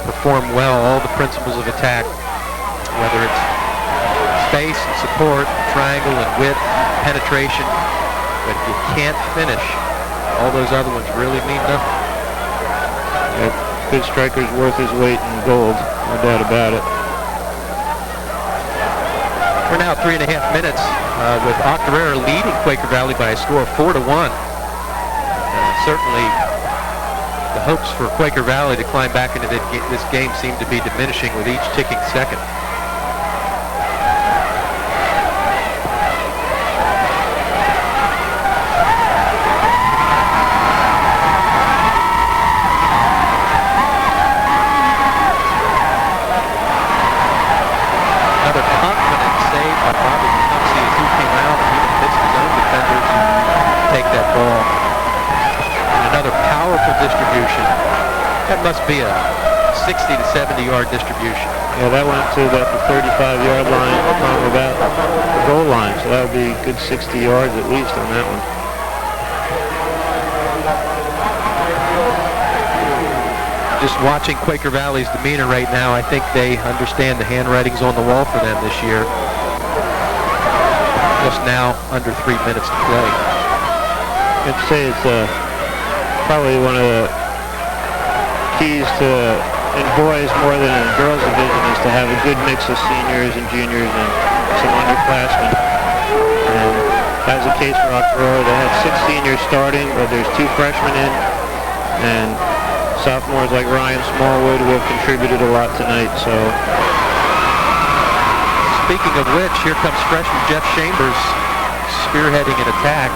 perform well all the principles of attack, whether it's space and support, triangle and width, penetration, but if you can't finish, all those other ones really mean nothing. Yeah, good striker's worth his weight in gold, no doubt about it. We're now 3.5 minutes with Octorara leading Quaker Valley by a score of 4-1. Certainly, the hopes for Quaker Valley to climb back into this game seem to be diminishing with each ticking second. That must be a 60 to 70 yard distribution. Yeah, that went to about the 35-yard line from about the goal line, so that would be a good 60 yards at least on that one. Just watching Quaker Valley's demeanor right now, I think they understand the handwriting's on the wall for them this year. Just now under 3 minutes to play. I'd say it's probably one of the keys to in boys more than in girls division is to have a good mix of seniors and juniors and some underclassmen. And that's the case for Octorara. They have 6 seniors starting, but there's 2 freshmen in, and sophomores like Ryan Smallwood who have contributed a lot tonight. So, speaking of which, here comes freshman Jeff Chambers spearheading an attack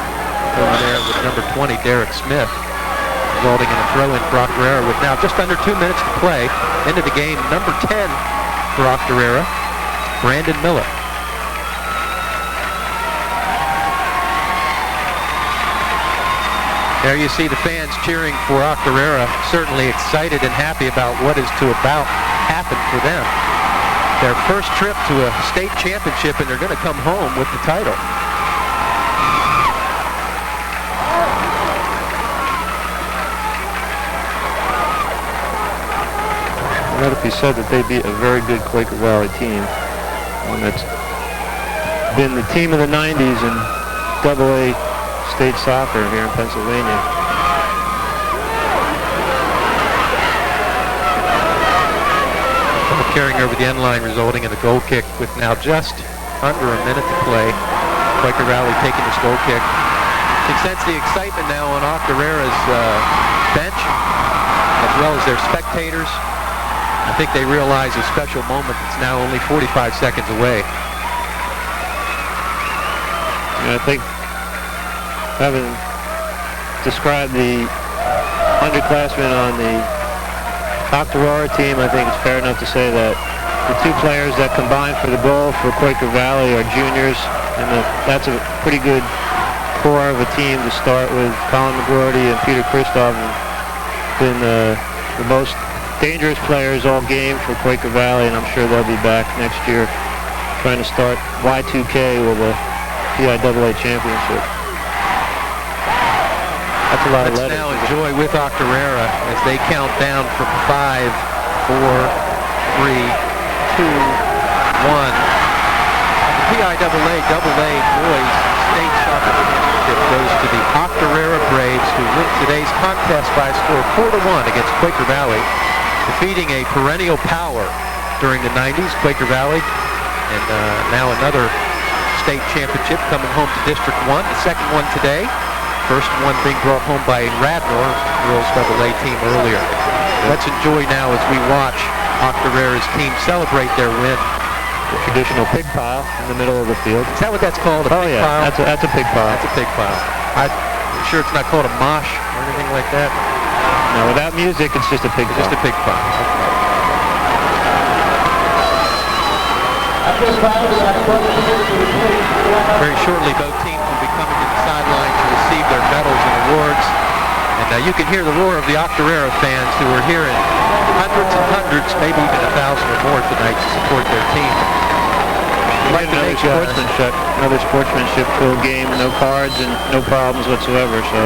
over there with number 20 Derek Smith, resulting in a throw-in for Octorara with now just under 2 minutes to play. Into the game, number 10 for Octorara, Brandon Miller. There you see the fans cheering for Octorara, certainly excited and happy about what is about happen for them. Their first trip to a state championship, and they're going to come home with the title. Let it be said that they beat a very good Quaker Valley team, one that's been the team of the 90s in AA state soccer here in Pennsylvania. Carrying over the end line, resulting in a goal kick with now just under a minute to play. Quaker Valley taking this goal kick. You can sense the excitement now on Octorara's bench, as well as their spectators. I think they realize a special moment that's now only 45 seconds away. And I think, having described the underclassmen on the Octorara team, I think it's fair enough to say that the two players that combined for the goal for Quaker Valley are juniors, and that's a pretty good core of a team to start with. Colin McGroarty and Peter Christoph have been the most dangerous players all game for Quaker Valley, and I'm sure they'll be back next year trying to start Y2K with a PIAA championship. That's a lot of letters. Let's now enjoy with Octorara as they count down from 5, 4, 3, 2, 1. The PIAA AA Boys State Soccer Championship goes to the Octorara Braves, who win today's contest by a score of 4-1 against Quaker Valley, defeating a perennial power during the 90s, Quaker Valley, and now another state championship coming home to District 1, the second one today. First one being brought home by Radnor, girls AA team earlier. Let's enjoy now as we watch Octorara's team celebrate their win. The traditional pig pile in the middle of the field. Is that what that's called? A pig pile? That's a pig pile. That's a pig pile. I'm sure it's not called a mosh or anything like that. No, without music, it's just a pig pile. Just a pig pile. Very shortly, both teams will be coming to the sideline to receive their medals and awards. And you can hear the roar of the Octorara fans who are here in hundreds and hundreds, maybe even 1,000 or more tonight to support their team. Like another sportsmanship filled game, no cards and no problems whatsoever. So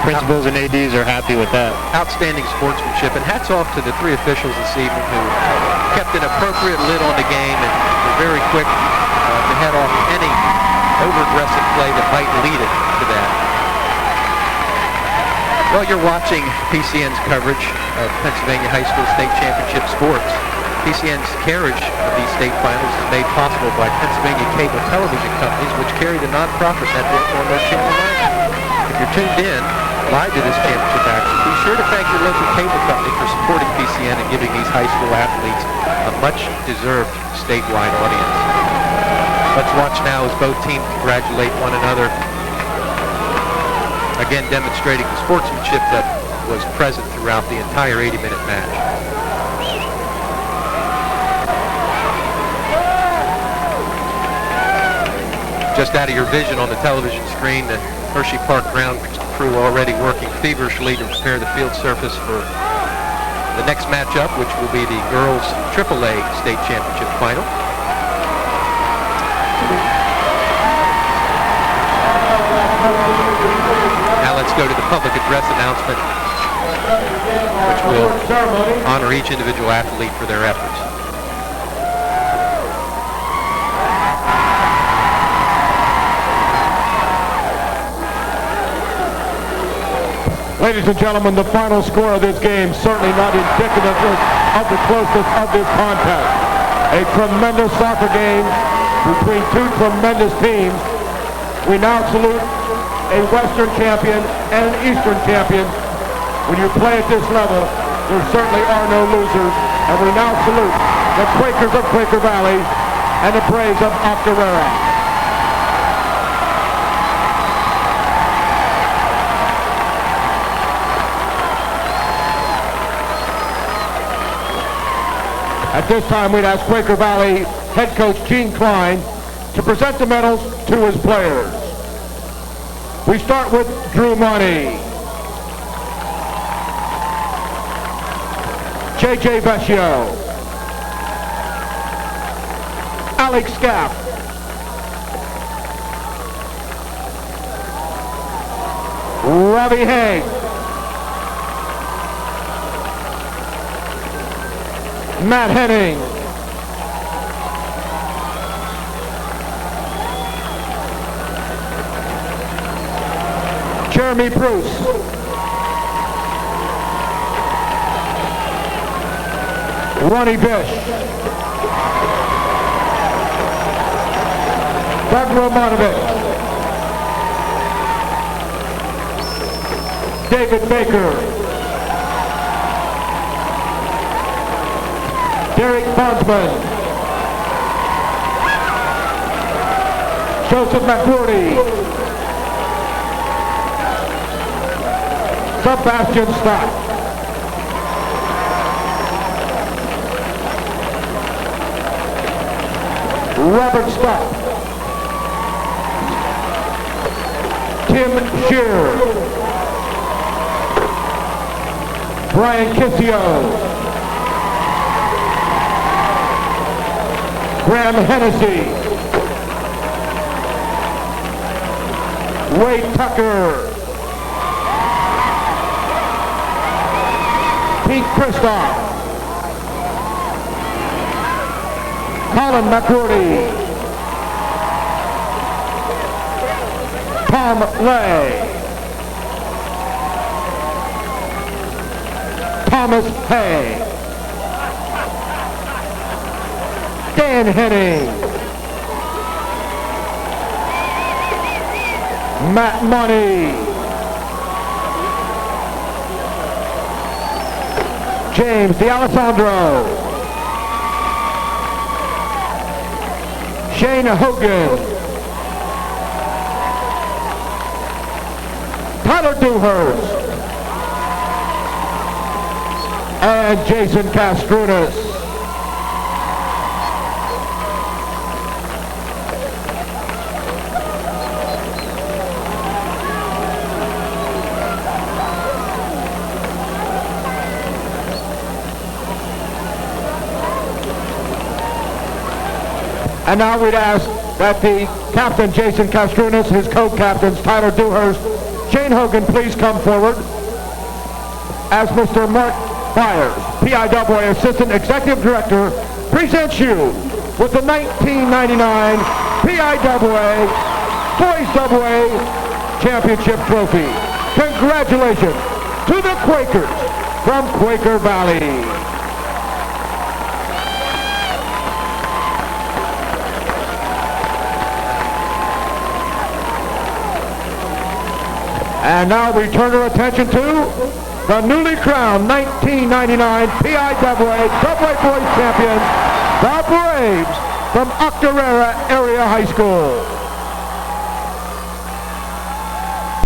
principals and ADs are happy with that. Outstanding sportsmanship, and hats off to the three officials this evening who kept an appropriate lid on the game and were very quick to head off any over-aggressive play that might lead it to that. Well, you're watching PCN's coverage of Pennsylvania High School State Championship sports. PCN's carriage of these state finals is made possible by Pennsylvania cable television companies, which carry the nonprofit network on their channel 9. If you're tuned in live to this championship action, be sure to thank your local cable company for supporting PCN and giving these high school athletes a much-deserved statewide audience. Let's watch now as both teams congratulate one another, again demonstrating the sportsmanship that was present throughout the entire 80-minute match. Just out of your vision on the television screen, the Hershey Park ground crew already working feverishly to prepare the field surface for the next matchup, which will be the girls AAA state championship final. Now let's go to the public address announcement, which will honor each individual athlete for their efforts. Ladies and gentlemen, the final score of this game certainly not indicative of the closeness of this contest. A tremendous soccer game between two tremendous teams. We now salute a Western champion and an Eastern champion. When you play at this level, there certainly are no losers. And we now salute the Quakers of Quaker Valley and the Braves of Octorara. At this time, we'd ask Quaker Valley head coach Gene Klein to present the medals to his players. We start with Drew Money, J.J. Vecchio, Alex Scaff, Robbie Haig, Matt Henning, Jeremy Bruce, Ronnie Bish, Doug Romanovich, David Baker, Derek Bondsman, Joseph McGroarty, Sebastian Stott, Robert Scott, Tim Shear, Brian Kissio, Graham Hennessy, Wade Tucker, Pete Kristoff, Colin McCrory, Tom Lay, Thomas Hay, Dan Henning, Matt Money, James D'Alessandro, Shane Hogan, Tyler Dewhurst, and Jason Castrunas. And now we'd ask that the captain, Jason Castrunas, his co-captains, Tyler Dewhurst, Shane Hogan, please come forward as Mr. Mark Byers, PIAA Assistant Executive Director, presents you with the 1999 PIAA Boys AA Championship Trophy. Congratulations to the Quakers from Quaker Valley. And now we turn our attention to the newly crowned 1999 PIAA AA Boys champions, the Braves from Octorara Area High School.